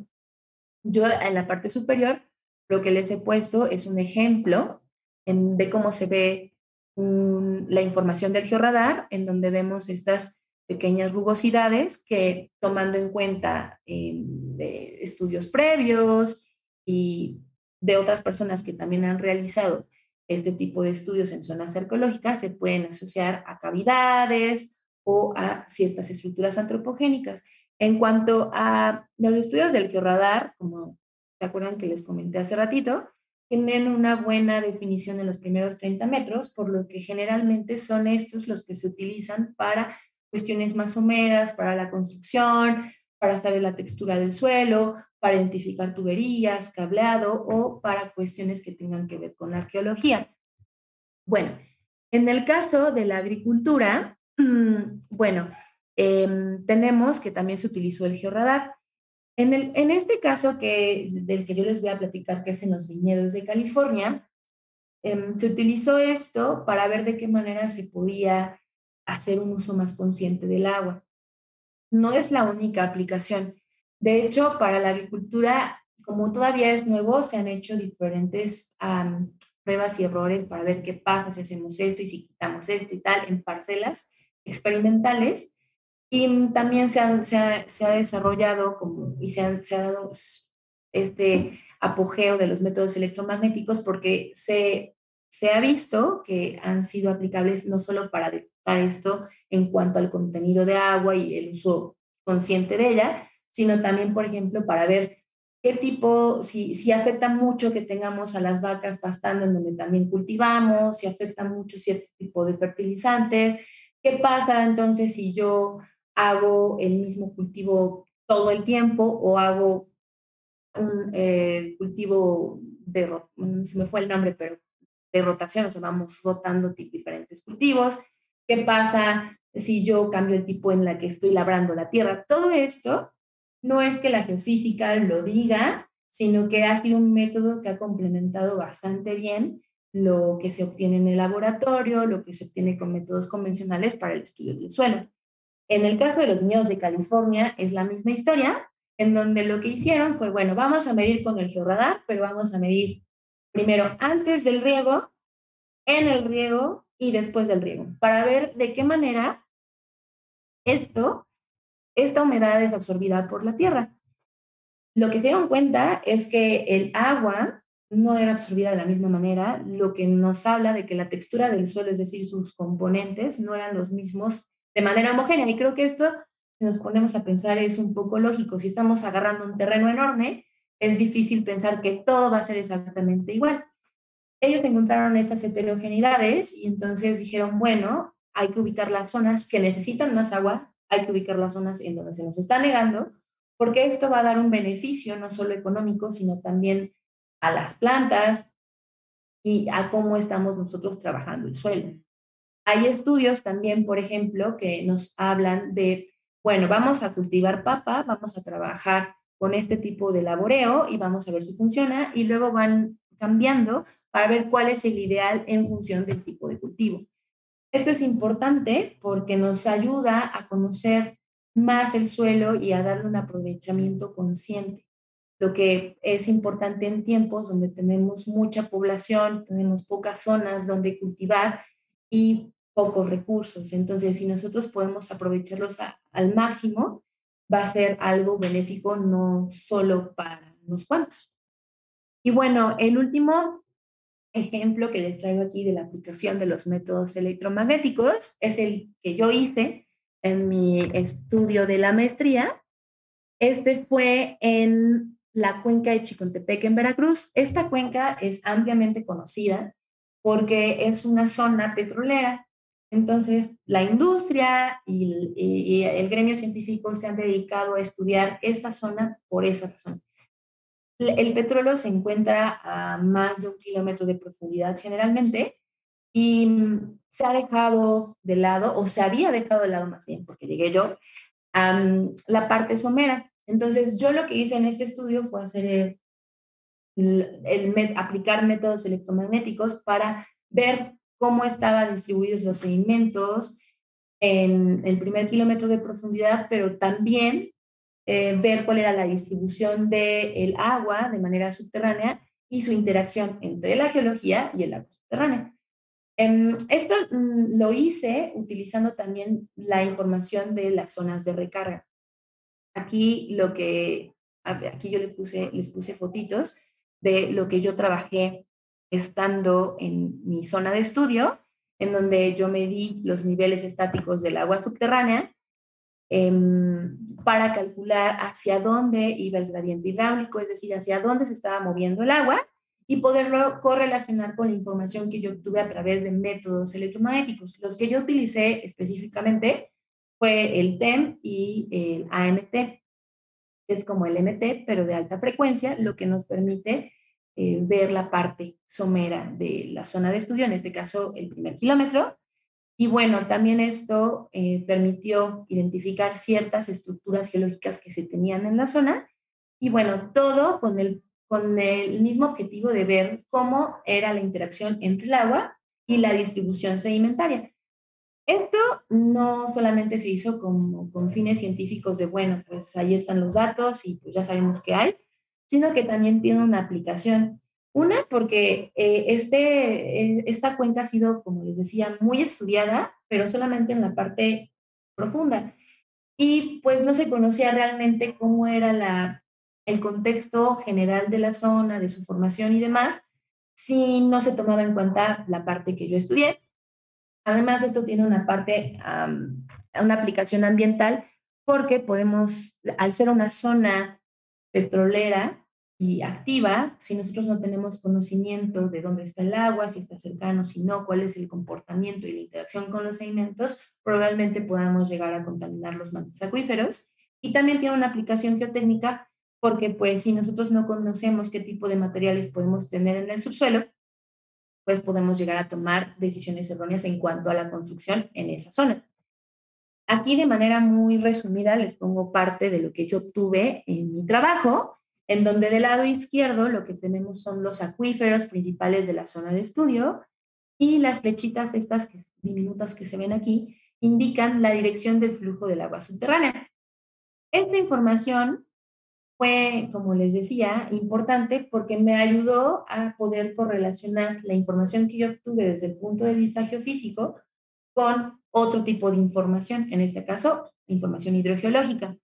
Yo en la parte superior lo que les he puesto es un ejemplo de cómo se ve la información del georradar, en donde vemos estas pequeñas rugosidades que, tomando en cuenta de estudios previos y de otras personas que también han realizado este tipo de estudios en zonas arqueológicas, se pueden asociar a cavidades o a ciertas estructuras antropogénicas. En cuanto a los estudios del georradar, como se acuerdan que les comenté hace ratito, tienen una buena definición en los primeros 30 metros, por lo que generalmente son estos los que se utilizan para cuestiones más someras, para la construcción, para saber la textura del suelo, para identificar tuberías, cableado o para cuestiones que tengan que ver con la arqueología. Bueno, en el caso de la agricultura, bueno, tenemos que también se utilizó el georradar. En este caso del que yo les voy a platicar, que es en los viñedos de California, se utilizó esto para ver de qué manera se podía hacer un uso más consciente del agua. No es la única aplicación. De hecho, para la agricultura, como todavía es nuevo, se han hecho diferentes pruebas y errores para ver qué pasa si hacemos esto y si quitamos esto y tal en parcelas experimentales. Y también se ha desarrollado como, y se ha dado apogeo de los métodos electromagnéticos porque se ha visto que han sido aplicables no solo para detectar esto en cuanto al contenido de agua y el uso consciente de ella, sino también, por ejemplo, para ver qué tipo, si afecta mucho que tengamos a las vacas pastando en donde también cultivamos, si afecta mucho cierto tipo de fertilizantes, qué pasa entonces si yo hago el mismo cultivo todo el tiempo o hago un cultivo se me fue el nombre, pero de rotación, o sea, vamos rotando diferentes cultivos. ¿Qué pasa si yo cambio el tipo en la que estoy labrando la tierra? Todo esto no es que la geofísica lo diga, sino que ha sido un método que ha complementado bastante bien lo que se obtiene en el laboratorio, lo que se obtiene con métodos convencionales para el estudio del suelo. En el caso de los viñedos de California es la misma historia, en donde lo que hicieron fue, bueno, vamos a medir con el georradar, pero vamos a medir primero antes del riego, en el riego y después del riego, para ver de qué manera esta humedad es absorbida por la tierra. Lo que se dieron cuenta es que el agua no era absorbida de la misma manera, lo que nos habla de que la textura del suelo, es decir, sus componentes, no eran los mismos de manera homogénea. Y creo que esto, si nos ponemos a pensar, es un poco lógico. Si estamos agarrando un terreno enorme, es difícil pensar que todo va a ser exactamente igual. Ellos encontraron estas heterogeneidades y entonces dijeron, bueno, hay que ubicar las zonas que necesitan más agua, hay que ubicar las zonas en donde se nos está negando, porque esto va a dar un beneficio no solo económico, sino también a las plantas y a cómo estamos nosotros trabajando el suelo. Hay estudios también, por ejemplo, que nos hablan de, bueno, vamos a cultivar papa, vamos a trabajar con este tipo de laboreo y vamos a ver si funciona y luego van cambiando para ver cuál es el ideal en función del tipo de cultivo. Esto es importante porque nos ayuda a conocer más el suelo y a darle un aprovechamiento consciente, lo que es importante en tiempos donde tenemos mucha población, tenemos pocas zonas donde cultivar y pocos recursos. Entonces, si nosotros podemos aprovecharlos al máximo, va a ser algo benéfico no solo para unos cuantos. Y bueno, el último ejemplo que les traigo aquí de la aplicación de los métodos electromagnéticos es el que yo hice en mi estudio de la maestría. Este fue en la cuenca de Chicontepec, en Veracruz. Esta cuenca es ampliamente conocida porque es una zona petrolera. Entonces, la industria y el gremio científico se han dedicado a estudiar esta zona por esa razón. El petróleo se encuentra a más de 1 kilómetro de profundidad generalmente y se ha dejado de lado, o se había dejado de lado más bien, porque llegué yo, la parte somera. Entonces, yo lo que hice en este estudio fue hacer aplicar métodos electromagnéticos para ver cómo estaban distribuidos los sedimentos en el 1 kilómetro de profundidad, pero también ver cuál era la distribución del agua de manera subterránea y su interacción entre la geología y el agua subterránea. Esto lo hice utilizando también la información de las zonas de recarga. Aquí aquí yo les puse fotitos de lo que yo trabajé estando en mi zona de estudio, en donde yo medí los niveles estáticos del agua subterránea para calcular hacia dónde iba el gradiente hidráulico, es decir, hacia dónde se estaba moviendo el agua y poderlo correlacionar con la información que yo obtuve a través de métodos electromagnéticos. Los que yo utilicé específicamente fue el TEM y el AMT. Es como el MT, pero de alta frecuencia, lo que nos permite ver la parte somera de la zona de estudio, en este caso el 1 kilómetro. Y bueno, también esto permitió identificar ciertas estructuras geológicas que se tenían en la zona. Y bueno, todo con el mismo objetivo de ver cómo era la interacción entre el agua y la distribución sedimentaria. Esto no solamente se hizo con fines científicos de, bueno, pues ahí están los datos y pues ya sabemos qué hay, sino que también tiene una aplicación. Una, porque esta cuenca ha sido, como les decía, muy estudiada, pero solamente en la parte profunda. Y pues no se conocía realmente cómo era el contexto general de la zona, de su formación y demás, si no se tomaba en cuenta la parte que yo estudié. Además, esto tiene una parte, una aplicación ambiental, porque podemos, al ser una zona petrolera y activa, si nosotros no tenemos conocimiento de dónde está el agua, si está cercano, si no, cuál es el comportamiento y la interacción con los sedimentos, probablemente podamos llegar a contaminar los mantos acuíferos. Y también tiene una aplicación geotécnica, porque pues si nosotros no conocemos qué tipo de materiales podemos tener en el subsuelo, pues podemos llegar a tomar decisiones erróneas en cuanto a la construcción en esa zona. Aquí de manera muy resumida les pongo parte de lo que yo obtuve en mi trabajo, en donde del lado izquierdo lo que tenemos son los acuíferos principales de la zona de estudio y las flechitas estas diminutas que se ven aquí indican la dirección del flujo del agua subterránea. Esta información fue, como les decía, importante porque me ayudó a poder correlacionar la información que yo obtuve desde el punto de vista geofísico con otro tipo de información, en este caso, información hidrogeológica.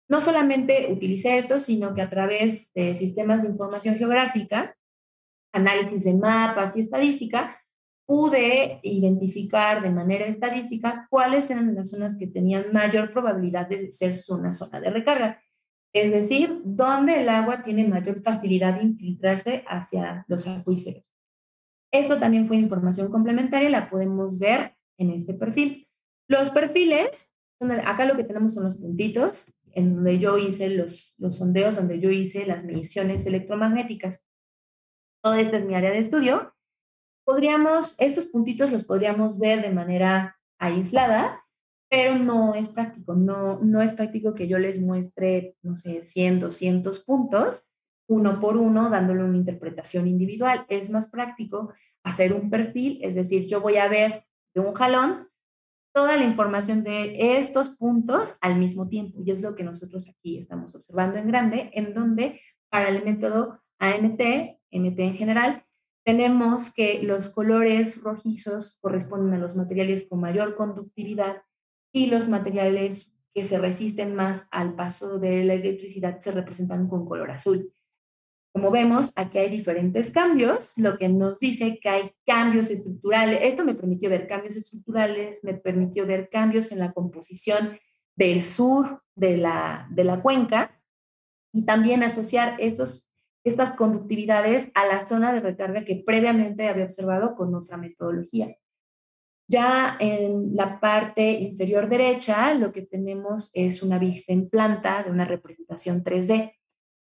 No solamente utilicé esto, sino que a través de sistemas de información geográfica, análisis de mapas y estadística, pude identificar de manera estadística cuáles eran las zonas que tenían mayor probabilidad de ser una zona de recarga. Es decir, dónde el agua tiene mayor facilidad de infiltrarse hacia los acuíferos. Eso también fue información complementaria, la podemos ver en este perfil. Los perfiles, acá lo que tenemos son los puntitos, en donde yo hice los sondeos, donde yo hice las mediciones electromagnéticas. Toda esta es mi área de estudio. Estos puntitos los podríamos ver de manera aislada, pero no es práctico. No es práctico que yo les muestre, no sé, 100, 200 puntos, uno por uno, dándole una interpretación individual. Es más práctico hacer un perfil, es decir, yo voy a ver de un jalón toda la información de estos puntos al mismo tiempo. Y es lo que nosotros aquí estamos observando en grande, en donde para el método AMT, MT en general, tenemos que los colores rojizos corresponden a los materiales con mayor conductividad y los materiales que se resisten más al paso de la electricidad se representan con color azul. Como vemos, aquí hay diferentes cambios, lo que nos dice que hay cambios estructurales. Esto me permitió ver cambios estructurales, me permitió ver cambios en la composición del sur de la cuenca y también asociar estas conductividades a la zona de recarga que previamente había observado con otra metodología. Ya en la parte inferior derecha, lo que tenemos es una vista en planta de una representación 3D.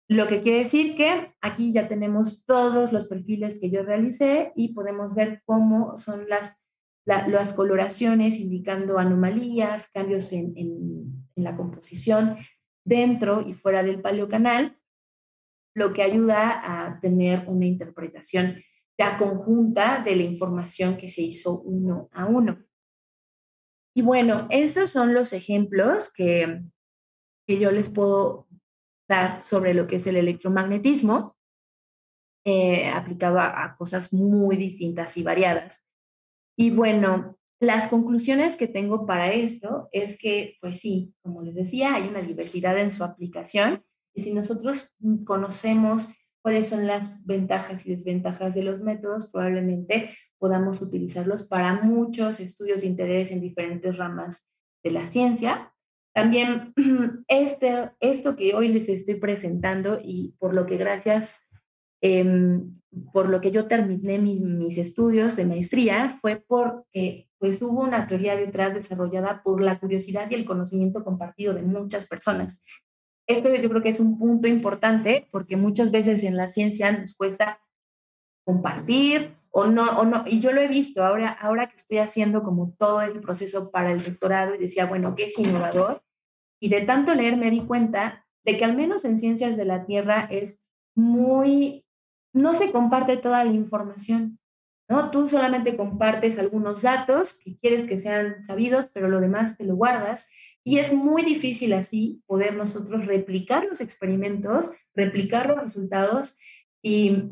Lo que quiere decir que aquí ya tenemos todos los perfiles que yo realicé y podemos ver cómo son las coloraciones indicando anomalías, cambios en la composición dentro y fuera del paleocanal, lo que ayuda a tener una interpretación ya conjunta de la información que se hizo uno a uno. Y bueno, estos son los ejemplos que yo les puedo dar sobre lo que es el electromagnetismo, aplicado a cosas muy distintas y variadas. Y bueno, las conclusiones que tengo para esto es que, pues sí, como les decía, hay una diversidad en su aplicación y si nosotros conocemos cuáles son las ventajas y desventajas de los métodos, probablemente podamos utilizarlos para muchos estudios de interés en diferentes ramas de la ciencia. También esto que hoy les estoy presentando y por lo que gracias por lo que yo terminé mis estudios de maestría fue porque pues hubo una teoría detrás desarrollada por la curiosidad y el conocimiento compartido de muchas personas. Esto yo creo que es un punto importante porque muchas veces en la ciencia nos cuesta compartir o no, y yo lo he visto ahora que estoy haciendo como todo el proceso para el doctorado y decía, bueno, ¿qué es innovador? Y de tanto leer me di cuenta de que al menos en ciencias de la Tierra es no se comparte toda la información, ¿no? Tú solamente compartes algunos datos que quieres que sean sabidos, pero lo demás te lo guardas. Y es muy difícil así poder nosotros replicar los experimentos, replicar los resultados y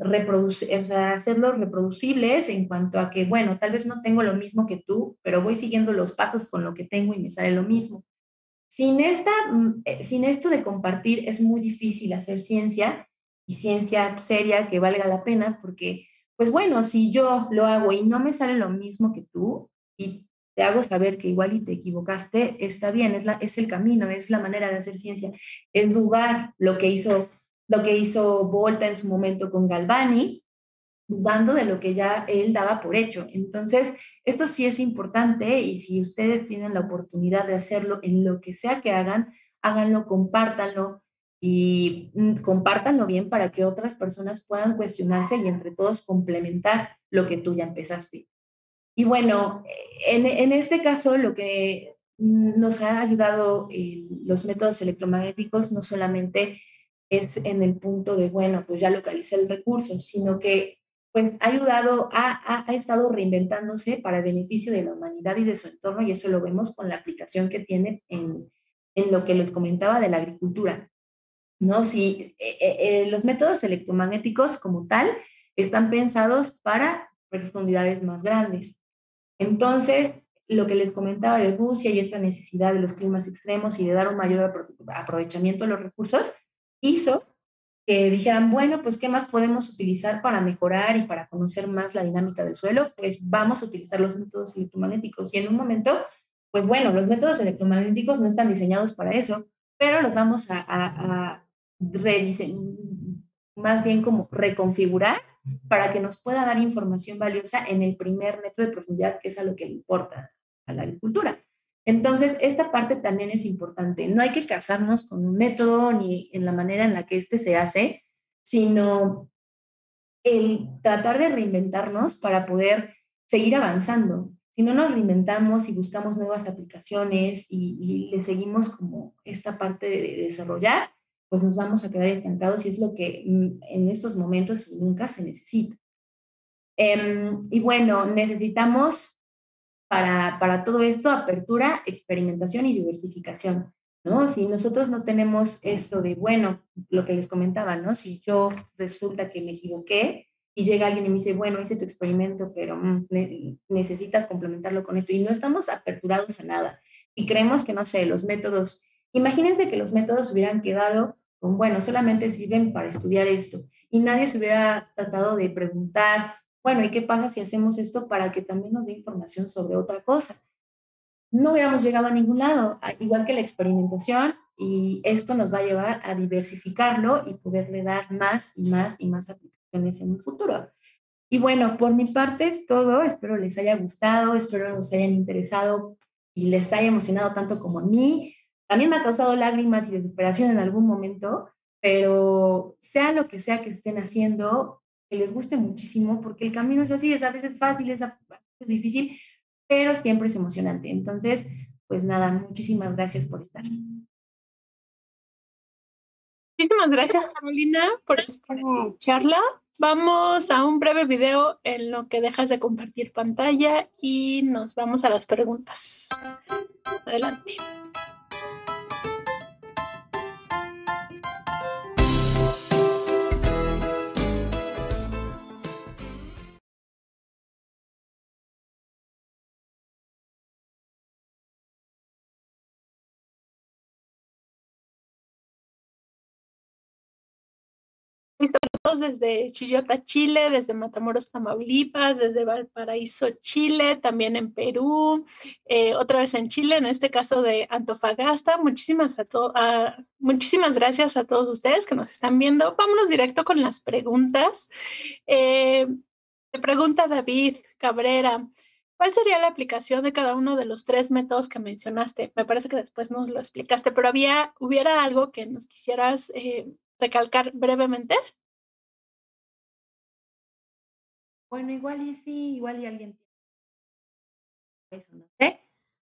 hacerlos reproducibles en cuanto a que, bueno, tal vez no tengo lo mismo que tú, pero voy siguiendo los pasos con lo que tengo y me sale lo mismo. sin esto de compartir es muy difícil hacer ciencia y ciencia seria que valga la pena porque, pues bueno, si yo lo hago y no me sale lo mismo que tú y te hago saber que igual y te equivocaste, está bien, es el camino, es la manera de hacer ciencia, es dudar lo que hizo Volta en su momento con Galvani, dudando de lo que ya él daba por hecho. Entonces, esto sí es importante y si ustedes tienen la oportunidad de hacerlo en lo que sea que hagan, háganlo, compártanlo y compártanlo bien para que otras personas puedan cuestionarse y entre todos complementar lo que tú ya empezaste. Y bueno, en este caso lo que nos ha ayudado los métodos electromagnéticos no solamente es en el punto de, bueno, pues ya localicé el recurso, sino que pues ha ayudado, ha estado reinventándose para beneficio de la humanidad y de su entorno, y eso lo vemos con la aplicación que tiene en lo que les comentaba de la agricultura. ¿No? Si los métodos electromagnéticos como tal están pensados para profundidades más grandes. Entonces, lo que les comentaba de Rusia y esta necesidad de los climas extremos y de dar un mayor aprovechamiento a los recursos, hizo que dijeran, bueno, pues, ¿qué más podemos utilizar para mejorar y para conocer más la dinámica del suelo? Pues vamos a utilizar los métodos electromagnéticos. Y en un momento, pues bueno, los métodos electromagnéticos no están diseñados para eso, pero los vamos a más bien como reconfigurar para que nos pueda dar información valiosa en el primer metro de profundidad, que es a lo que le importa a la agricultura. Entonces, esta parte también es importante. No hay que casarnos con un método ni en la manera en la que este se hace, sino el tratar de reinventarnos para poder seguir avanzando. Si no nos reinventamos y buscamos nuevas aplicaciones y le seguimos como esta parte de desarrollar, pues nos vamos a quedar estancados y es lo que en estos momentos nunca se necesita. Y bueno, necesitamos para todo esto apertura, experimentación y diversificación, ¿no? Si nosotros no tenemos esto de, bueno, lo que les comentaba, ¿no? Si yo resulta que me equivoqué y llega alguien y me dice, bueno, hice tu experimento, pero necesitas complementarlo con esto y no estamos aperturados a nada y creemos que, no sé, los métodos, imagínense que los métodos hubieran quedado con, bueno, solamente sirven para estudiar esto y nadie se hubiera tratado de preguntar, bueno, ¿y qué pasa si hacemos esto para que también nos dé información sobre otra cosa? No hubiéramos llegado a ningún lado, igual que la experimentación, y esto nos va a llevar a diversificarlo y poderle dar más y más y más aplicaciones en un futuro. Y bueno, por mi parte es todo, espero les haya gustado, espero nos hayan interesado y les haya emocionado tanto como a mí. También me ha causado lágrimas y desesperación en algún momento, pero sea lo que sea que estén haciendo, que les guste muchísimo, porque el camino es así, es a veces fácil, es a veces difícil, pero siempre es emocionante. Entonces, pues nada, muchísimas gracias por estar. Muchísimas gracias, Carolina, por esta charla. Vamos a un breve video en lo que dejas de compartir pantalla y nos vamos a las preguntas. Adelante. Saludos desde Chillota, Chile, desde Matamoros, Tamaulipas, desde Valparaíso, Chile, también en Perú, otra vez en Chile, en este caso de Antofagasta. Muchísimas gracias a todos ustedes que nos están viendo. Vámonos directo con las preguntas. Te pregunta David Cabrera, ¿cuál sería la aplicación de cada uno de los tres métodos que mencionaste? Me parece que después nos lo explicaste, pero ¿hubiera algo que nos quisieras recalcar brevemente? Bueno, igual y sí, igual y alguien tiene eso, no sé.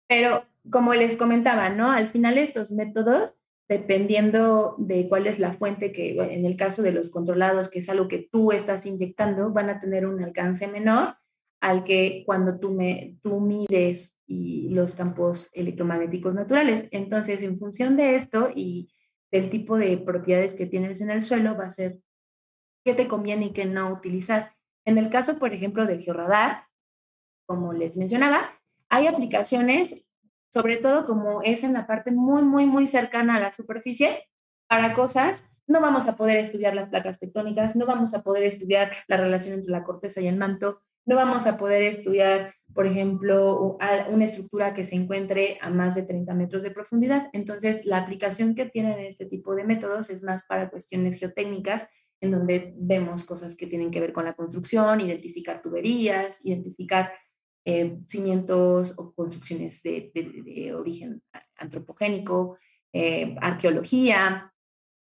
Pero como les comentaba, ¿no? Al final estos métodos, dependiendo de cuál es la fuente, que en el caso de los controlados, que es algo que tú estás inyectando, van a tener un alcance menor al que cuando tú mides y los campos electromagnéticos naturales. Entonces, en función de esto y del tipo de propiedades que tienes en el suelo, va a ser qué te conviene y qué no utilizar. En el caso, por ejemplo, del georradar, como les mencionaba, hay aplicaciones sobre todo como es en la parte muy, muy, muy cercana a la superficie, para cosas, no vamos a poder estudiar las placas tectónicas, no vamos a poder estudiar la relación entre la corteza y el manto, no vamos a poder estudiar, por ejemplo, una estructura que se encuentre a más de 30 metros de profundidad. Entonces, la aplicación que tienen este tipo de métodos es más para cuestiones geotécnicas, en donde vemos cosas que tienen que ver con la construcción, identificar tuberías, identificar cimientos o construcciones de origen antropogénico, arqueología,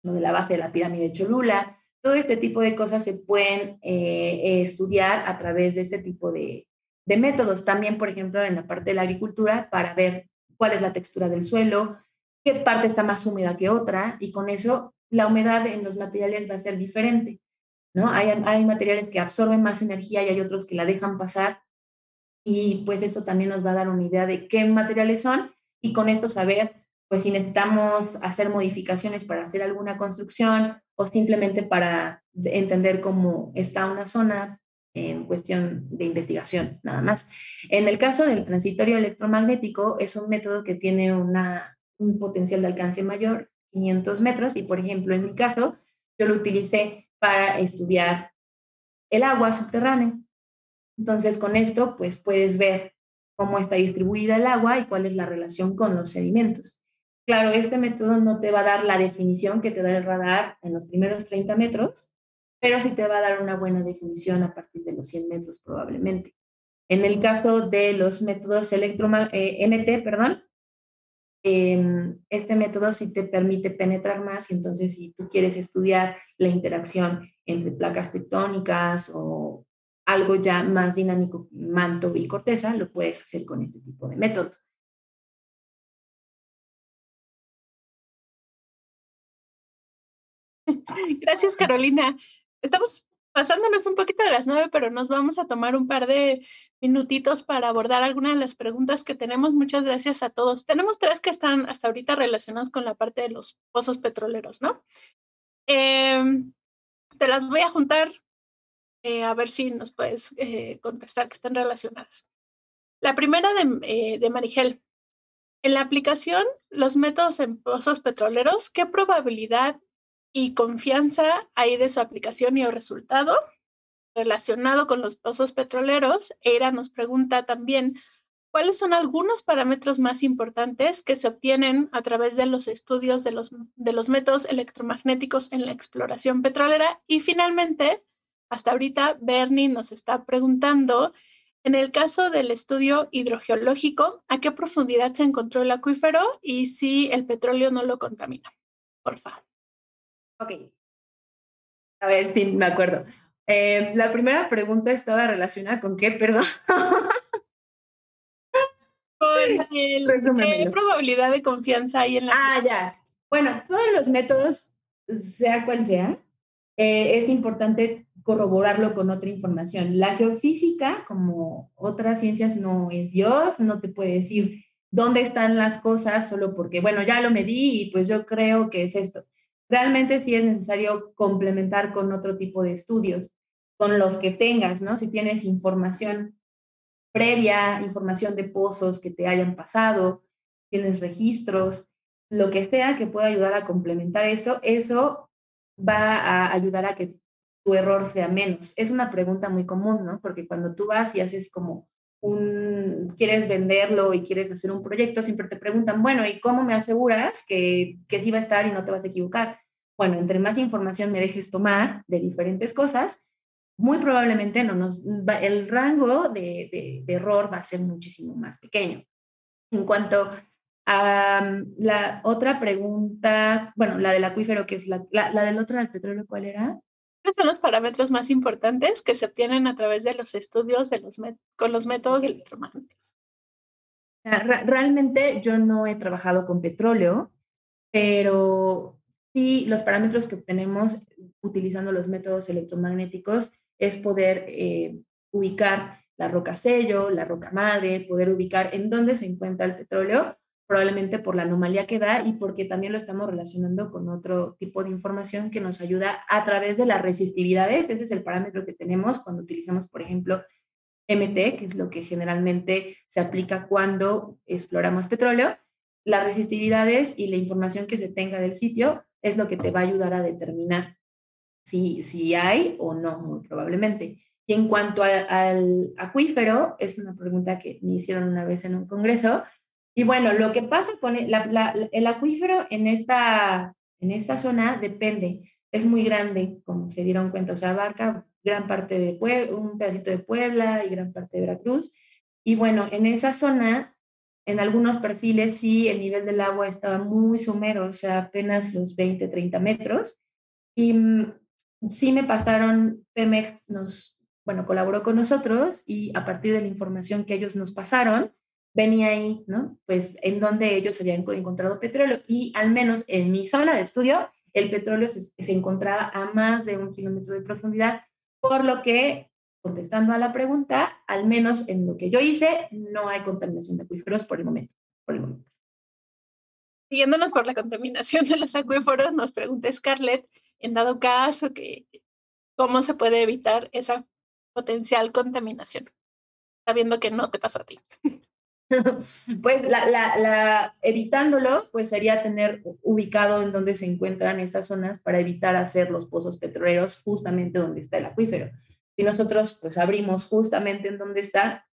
lo de la base de la pirámide de Cholula. Todo este tipo de cosas se pueden estudiar a través de este tipo de métodos. También, por ejemplo, en la parte de la agricultura, para ver cuál es la textura del suelo, qué parte está más húmeda que otra, y con eso la humedad en los materiales va a ser diferente, ¿no? Hay materiales que absorben más energía y hay otros que la dejan pasar, y pues eso también nos va a dar una idea de qué materiales son, y con esto saber pues si necesitamos hacer modificaciones para hacer alguna construcción o simplemente para entender cómo está una zona en cuestión de investigación, nada más. En el caso del transitorio electromagnético, es un método que tiene un potencial de alcance mayor, 500 metros, y por ejemplo, en mi caso, yo lo utilicé para estudiar el agua subterránea. Entonces, con esto, pues puedes ver cómo está distribuida el agua y cuál es la relación con los sedimentos. Claro, este método no te va a dar la definición que te da el radar en los primeros 30 metros, pero sí te va a dar una buena definición a partir de los 100 metros probablemente. En el caso de los métodos MT, perdón, este método sí te permite penetrar más, y entonces si tú quieres estudiar la interacción entre placas tectónicas o algo ya más dinámico, manto y corteza, lo puedes hacer con este tipo de métodos. Gracias, Carolina. Estamos pasándonos un poquito de las 9, pero nos vamos a tomar un par de minutitos para abordar algunas de las preguntas que tenemos. Muchas gracias a todos. Tenemos 3 que están hasta ahorita relacionadas con la parte de los pozos petroleros, ¿no? Te las voy a juntar a ver si nos puedes contestar que están relacionadas. La primera de Marigel. En la aplicación, los métodos en pozos petroleros, ¿qué probabilidad y confianza hay de su aplicación y o resultado relacionado con los pozos petroleros? Eira nos pregunta también, ¿cuáles son algunos parámetros más importantes que se obtienen a través de los estudios de los métodos electromagnéticos en la exploración petrolera? Y finalmente, hasta ahorita, Bernie nos está preguntando, en el caso del estudio hidrogeológico, ¿a qué profundidad se encontró el acuífero y si el petróleo no lo contamina? Por favor. Ok. A ver si me acuerdo. La primera pregunta estaba relacionada con qué, perdón. Con ¿qué probabilidad de confianza hay en la... Ya. Bueno, todos los métodos, sea cual sea, es importante corroborarlo con otra información. La geofísica, como otras ciencias, no es Dios, no te puede decir dónde están las cosas solo porque, bueno, ya lo medí y pues yo creo que es esto. Realmente sí es necesario complementar con otro tipo de estudios, con los que tengas, ¿no? Si tienes información previa, información de pozos que te hayan pasado, tienes registros, lo que sea que pueda ayudar a complementar eso va a ayudar a que tu error sea menos. Es una pregunta muy común, ¿no? Porque cuando tú vas y haces como quieres venderlo y quieres hacer un proyecto, siempre te preguntan, bueno, ¿y cómo me aseguras que sí va a estar y no te vas a equivocar? Bueno, entre más información me dejes tomar de diferentes cosas, muy probablemente el rango de error va a ser muchísimo más pequeño. En cuanto a la otra pregunta, bueno, la del acuífero, que es la del otro del petróleo, ¿cuál era? ¿Cuáles son los parámetros más importantes que se obtienen a través de los estudios con los métodos electromagnéticos? Realmente yo no he trabajado con petróleo, pero sí los parámetros que obtenemos utilizando los métodos electromagnéticos es poder ubicar la roca sello, la roca madre, poder ubicar en dónde se encuentra el petróleo, probablemente por la anomalía que da y porque también lo estamos relacionando con otro tipo de información que nos ayuda a través de las resistividades. Ese es el parámetro que tenemos cuando utilizamos, por ejemplo, MT, que es lo que generalmente se aplica cuando exploramos petróleo. Las resistividades y la información que se tenga del sitio es lo que te va a ayudar a determinar si hay o no, muy probablemente. Y en cuanto al acuífero, es una pregunta que me hicieron una vez en un congreso. Y bueno, lo que pasa con el acuífero en esta zona depende. Es muy grande, como se dieron cuenta, o sea, abarca gran parte de Puebla, un pedacito de Puebla y gran parte de Veracruz. Y bueno, en esa zona, en algunos perfiles sí, el nivel del agua estaba muy somero, o sea, apenas los 20, 30 metros. Y sí me pasaron, Pemex bueno, colaboró con nosotros y a partir de la información que ellos nos pasaron, venía ahí, ¿no? Pues en donde ellos habían encontrado petróleo y al menos en mi zona de estudio, el petróleo se encontraba a más de 1 kilómetro de profundidad, por lo que, contestando a la pregunta, al menos en lo que yo hice, no hay contaminación de acuíferos por el momento. Por el momento. Siguiéndonos por la contaminación de los acuíferos, nos pregunta Scarlett, en dado caso, ¿cómo se puede evitar esa potencial contaminación? Sabiendo que no te pasó a ti. Pues evitándolo, pues sería tener ubicado en donde se encuentran estas zonas para evitar hacer los pozos petroleros justamente donde está el acuífero. Si nosotros pues abrimos justamente en donde está,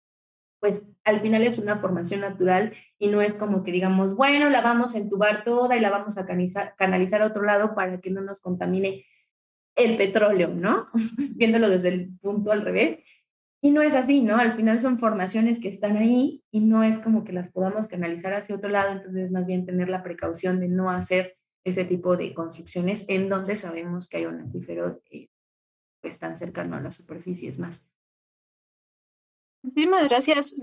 pues al final es una formación natural y no es como que digamos, bueno, la vamos a entubar toda y la vamos a canalizar a otro lado para que no nos contamine el petróleo, ¿no? Viéndolo desde el punto al revés. Y no es así, ¿no? Al final son formaciones que están ahí y no es como que las podamos canalizar hacia otro lado, entonces más bien tener la precaución de no hacer ese tipo de construcciones en donde sabemos que hay un acuífero pues tan cercano a la superficie, es más. Muchísimas gracias.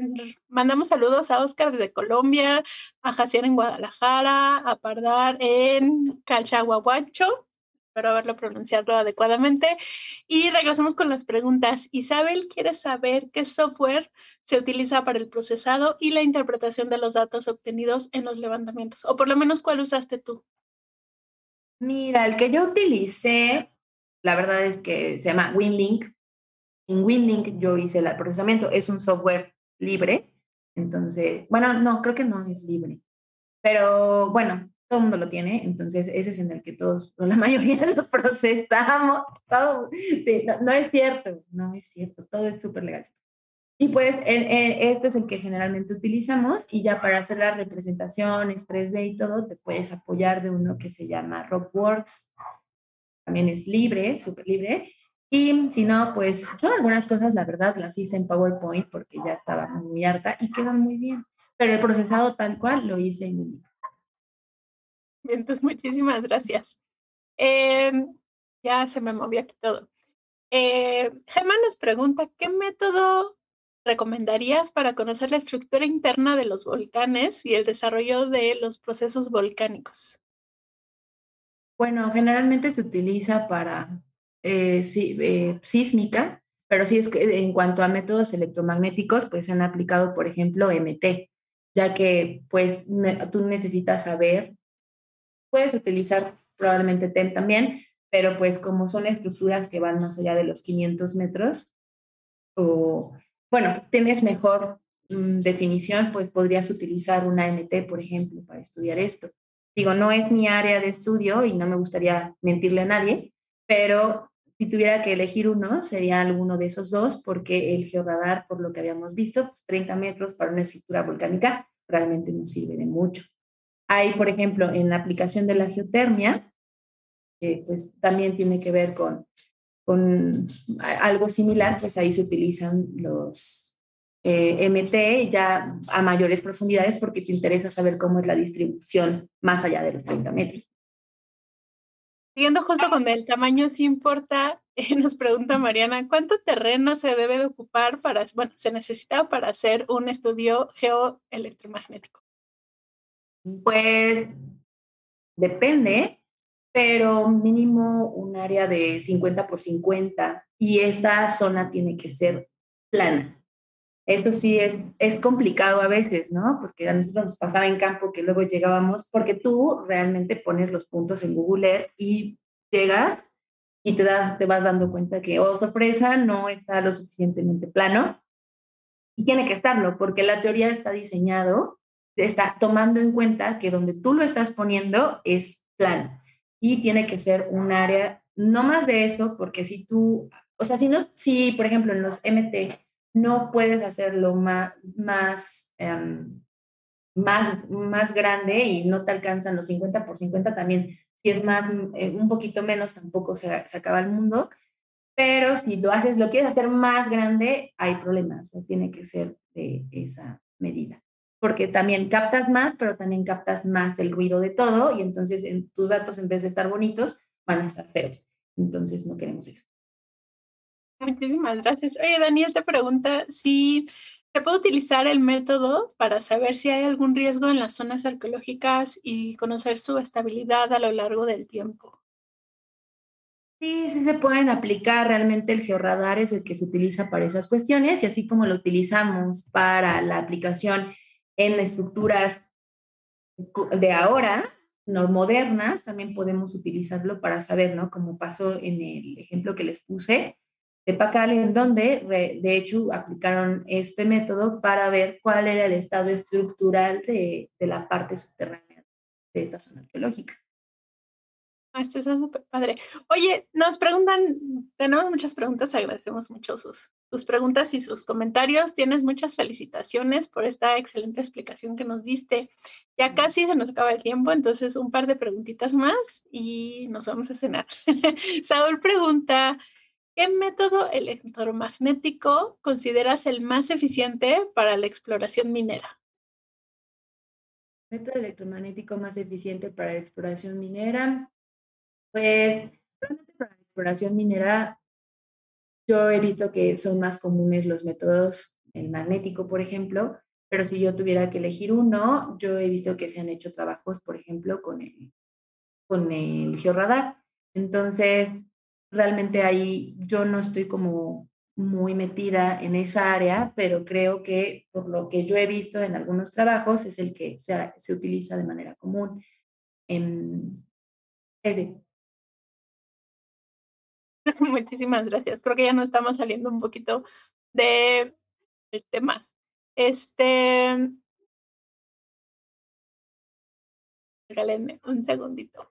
Mandamos saludos a Oscar desde Colombia, a Jaciel en Guadalajara, a Pardar en Calchahuahuacho, espero haberlo pronunciado adecuadamente. Y regresamos con las preguntas. Isabel quiere saber qué software se utiliza para el procesado y la interpretación de los datos obtenidos en los levantamientos, o por lo menos cuál usaste tú. Mira, el que yo utilicé, la verdad es que se llama WinLink. En WinLink yo hice el procesamiento, es un software libre, entonces, bueno, no, creo que no es libre, pero bueno, todo el mundo lo tiene, entonces ese es en el que todos, o la mayoría lo procesamos, todo, sí, no, no es cierto, no es cierto, todo es súper legal. Y pues este es el que generalmente utilizamos y ya para hacer las representaciones 3D y todo, te puedes apoyar de uno que se llama Rockworks, también es libre, súper libre. Y si no, pues yo algunas cosas, la verdad, las hice en PowerPoint porque ya estaba muy harta y quedan muy bien. Pero el procesado tal cual lo hice en un... Entonces, muchísimas gracias. Ya se me movió aquí todo. Gemma nos pregunta, ¿qué método recomendarías para conocer la estructura interna de los volcanes y el desarrollo de los procesos volcánicos? Bueno, generalmente se utiliza para sísmica, pero sí es que en cuanto a métodos electromagnéticos, pues se han aplicado, por ejemplo, MT, ya que pues tú necesitas saber, puedes utilizar probablemente TEM también, pero pues como son estructuras que van más allá de los 500 metros, o bueno, tienes mejor definición, pues podrías utilizar una MT, por ejemplo, para estudiar esto. Digo, no es mi área de estudio y no me gustaría mentirle a nadie, pero si tuviera que elegir uno, sería alguno de esos dos, porque el georradar, por lo que habíamos visto, pues 30 metros para una estructura volcánica realmente no sirve de mucho. Hay, por ejemplo, en la aplicación de la geotermia, que pues también tiene que ver con algo similar, pues ahí se utilizan los MT ya a mayores profundidades porque te interesa saber cómo es la distribución más allá de los 30 metros. Siguiendo justo con el tamaño, sí importa, nos pregunta Mariana, ¿cuánto terreno se debe de ocupar se necesita para hacer un estudio geoelectromagnético? Pues depende, pero mínimo un área de 50 por 50 y esta zona tiene que ser plana. Eso sí es complicado a veces, ¿no? Porque a nosotros nos pasaba en campo que luego llegábamos, porque tú realmente pones los puntos en Google Earth y llegas y te vas dando cuenta que, oh, sorpresa, no está lo suficientemente plano. Y tiene que estarlo, porque la teoría está diseñado, está tomando en cuenta que donde tú lo estás poniendo es plano y tiene que ser un área, no más de eso, porque si tú, o sea, si no, si por ejemplo en los MT no puedes hacerlo más grande y no te alcanzan los 50 por 50 también, si es más, un poquito menos, tampoco se acaba el mundo, pero si lo quieres hacer más grande, hay problemas, o sea, tiene que ser de esa medida. Porque también captas más, pero también captas más del ruido de todo, y entonces tus datos, en vez de estar bonitos, van a estar feos. Entonces no queremos eso. Muchísimas gracias. Oye, Daniel te pregunta si se puede utilizar el método para saber si hay algún riesgo en las zonas arqueológicas y conocer su estabilidad a lo largo del tiempo. Sí, sí se pueden aplicar. Realmente el georradar es el que se utiliza para esas cuestiones, y así como lo utilizamos para la aplicación en estructuras de ahora, no modernas, también podemos utilizarlo para saber, ¿no? Como pasó en el ejemplo que les puse de Pacal, en donde de hecho aplicaron este método para ver cuál era el estado estructural de la parte subterránea de esta zona arqueológica. Esto es súper padre. Oye, nos preguntan, tenemos muchas preguntas, agradecemos mucho sus preguntas y sus comentarios. Tienes muchas felicitaciones por esta excelente explicación que nos diste. Ya casi se nos acaba el tiempo, entonces un par de preguntitas más y nos vamos a cenar. Saúl pregunta, ¿qué método electromagnético consideras el más eficiente para la exploración minera? Método electromagnético más eficiente para la exploración minera. Pues realmente para la exploración minera yo he visto que son más comunes los métodos, el magnético, por ejemplo, pero si yo tuviera que elegir uno, yo he visto que se han hecho trabajos, por ejemplo, con el georradar. Entonces, realmente ahí yo no estoy como muy metida en esa área, pero creo que por lo que yo he visto en algunos trabajos es el que se utiliza de manera común. En ese. Muchísimas gracias. Creo que ya nos estamos saliendo un poquito de el tema. Regálenme un segundito.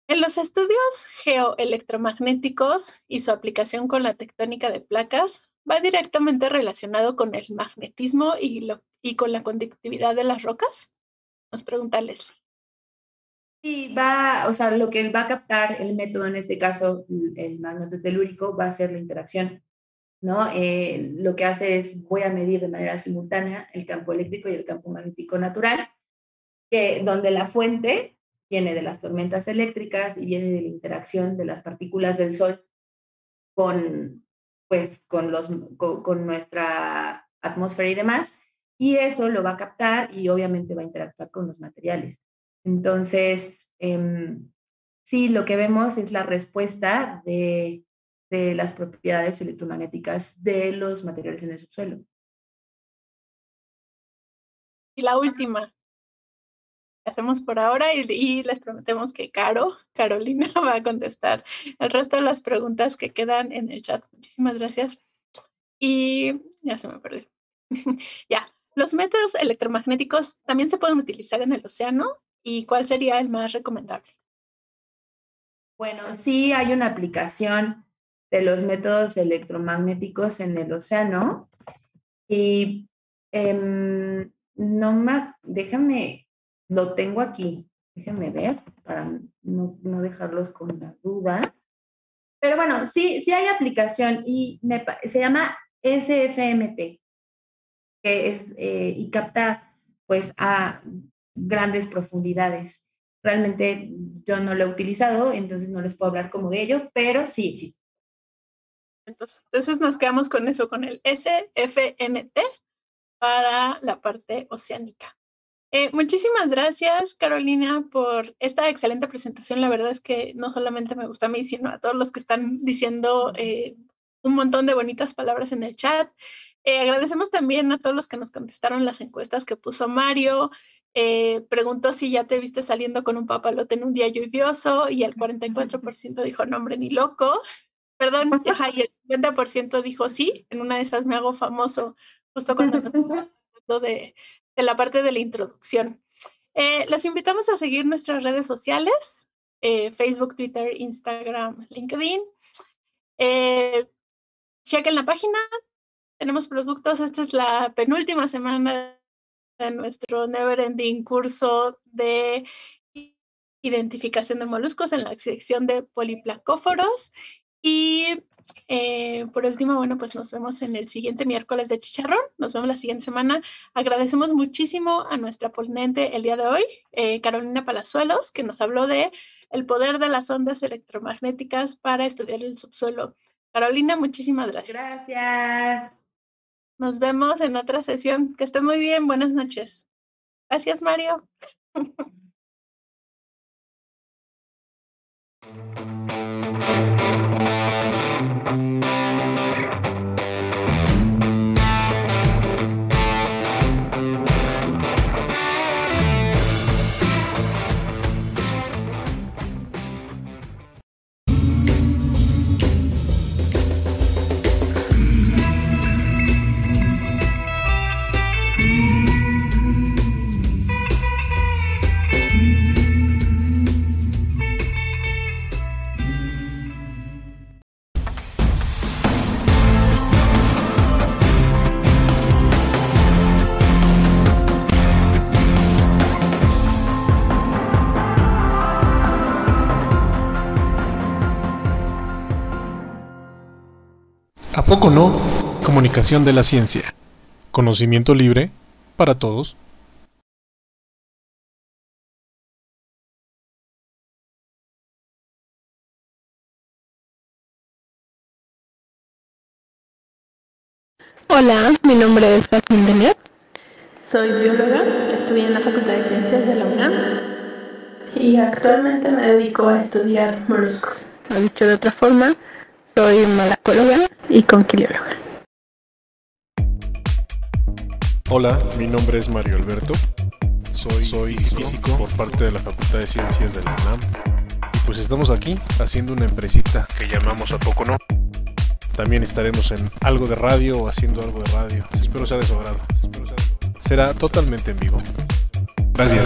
En los estudios geoelectromagnéticos y su aplicación con la tectónica de placas, va directamente relacionado con el magnetismo y con la conductividad de las rocas. Nos pregunta Leslie. Sí, o sea, lo que va a captar el método, en este caso el magneto telúrico, va a ser la interacción, ¿no? Lo que hace es, voy a medir de manera simultánea el campo eléctrico y el campo magnético natural, donde la fuente viene de las tormentas eléctricas y viene de la interacción de las partículas del Sol con, pues, con nuestra atmósfera y demás, y eso lo va a captar y obviamente va a interactuar con los materiales. Entonces, sí, lo que vemos es la respuesta de las propiedades electromagnéticas de los materiales en el subsuelo. Y la última, que hacemos por ahora y les prometemos que Carolina, va a contestar el resto de las preguntas que quedan en el chat. Muchísimas gracias. Y ya se me perdió. Ya, los métodos electromagnéticos también se pueden utilizar en el océano. ¿Y cuál sería el más recomendable? Bueno, sí hay una aplicación de los métodos electromagnéticos en el océano y déjame, lo tengo aquí, déjame ver para no dejarlos con la duda. Pero bueno, sí, sí hay aplicación y se llama SFMT, que es, y capta pues a grandes profundidades. Realmente yo no lo he utilizado, entonces no les puedo hablar como de ello, pero sí existe. Entonces nos quedamos con eso, con el SFNT para la parte oceánica. Muchísimas gracias, Carolina, por esta excelente presentación. La verdad es que no solamente me gustó a mí, sino a todos los que están diciendo un montón de bonitas palabras en el chat. Agradecemos también a todos los que nos contestaron las encuestas que puso Mario. Preguntó si ya te viste saliendo con un papalote en un día lluvioso y el 44% dijo, no, hombre, ni loco. Perdón, ajá, y el 50% dijo sí. En una de esas me hago famoso justo cuando estamos hablando de la parte de la introducción. Los invitamos a seguir nuestras redes sociales, Facebook, Twitter, Instagram, LinkedIn. Chequen la página, tenemos productos. Esta es la penúltima semana de nuestro Never Ending curso de identificación de moluscos en la sección de poliplacóforos. Y por último, bueno, pues nos vemos en el siguiente miércoles de Chicharrón. Nos vemos la siguiente semana. Agradecemos muchísimo a nuestra ponente el día de hoy, Carolina Palazuelos, que nos habló de el poder de las ondas electromagnéticas para estudiar el subsuelo. Carolina, muchísimas gracias. Gracias. Nos vemos en otra sesión. Que estén muy bien. Buenas noches. Gracias, Mario. ¿A poco no? Comunicación de la ciencia. Conocimiento libre para todos. Hola, mi nombre es Jacqueline Denier. Soy bióloga, estudié en la Facultad de Ciencias de la UNAM y actualmente me dedico a estudiar moluscos. O dicho de otra forma, soy malacóloga y conquilióloga. Hola, mi nombre es Mario Alberto. Soy físico por parte de la Facultad de Ciencias de la UNAM. Y pues estamos aquí haciendo una empresita que llamamos ¿A poco no? También estaremos en algo de radio o haciendo algo de radio. Espero sea de su agrado. Será totalmente en vivo. Gracias.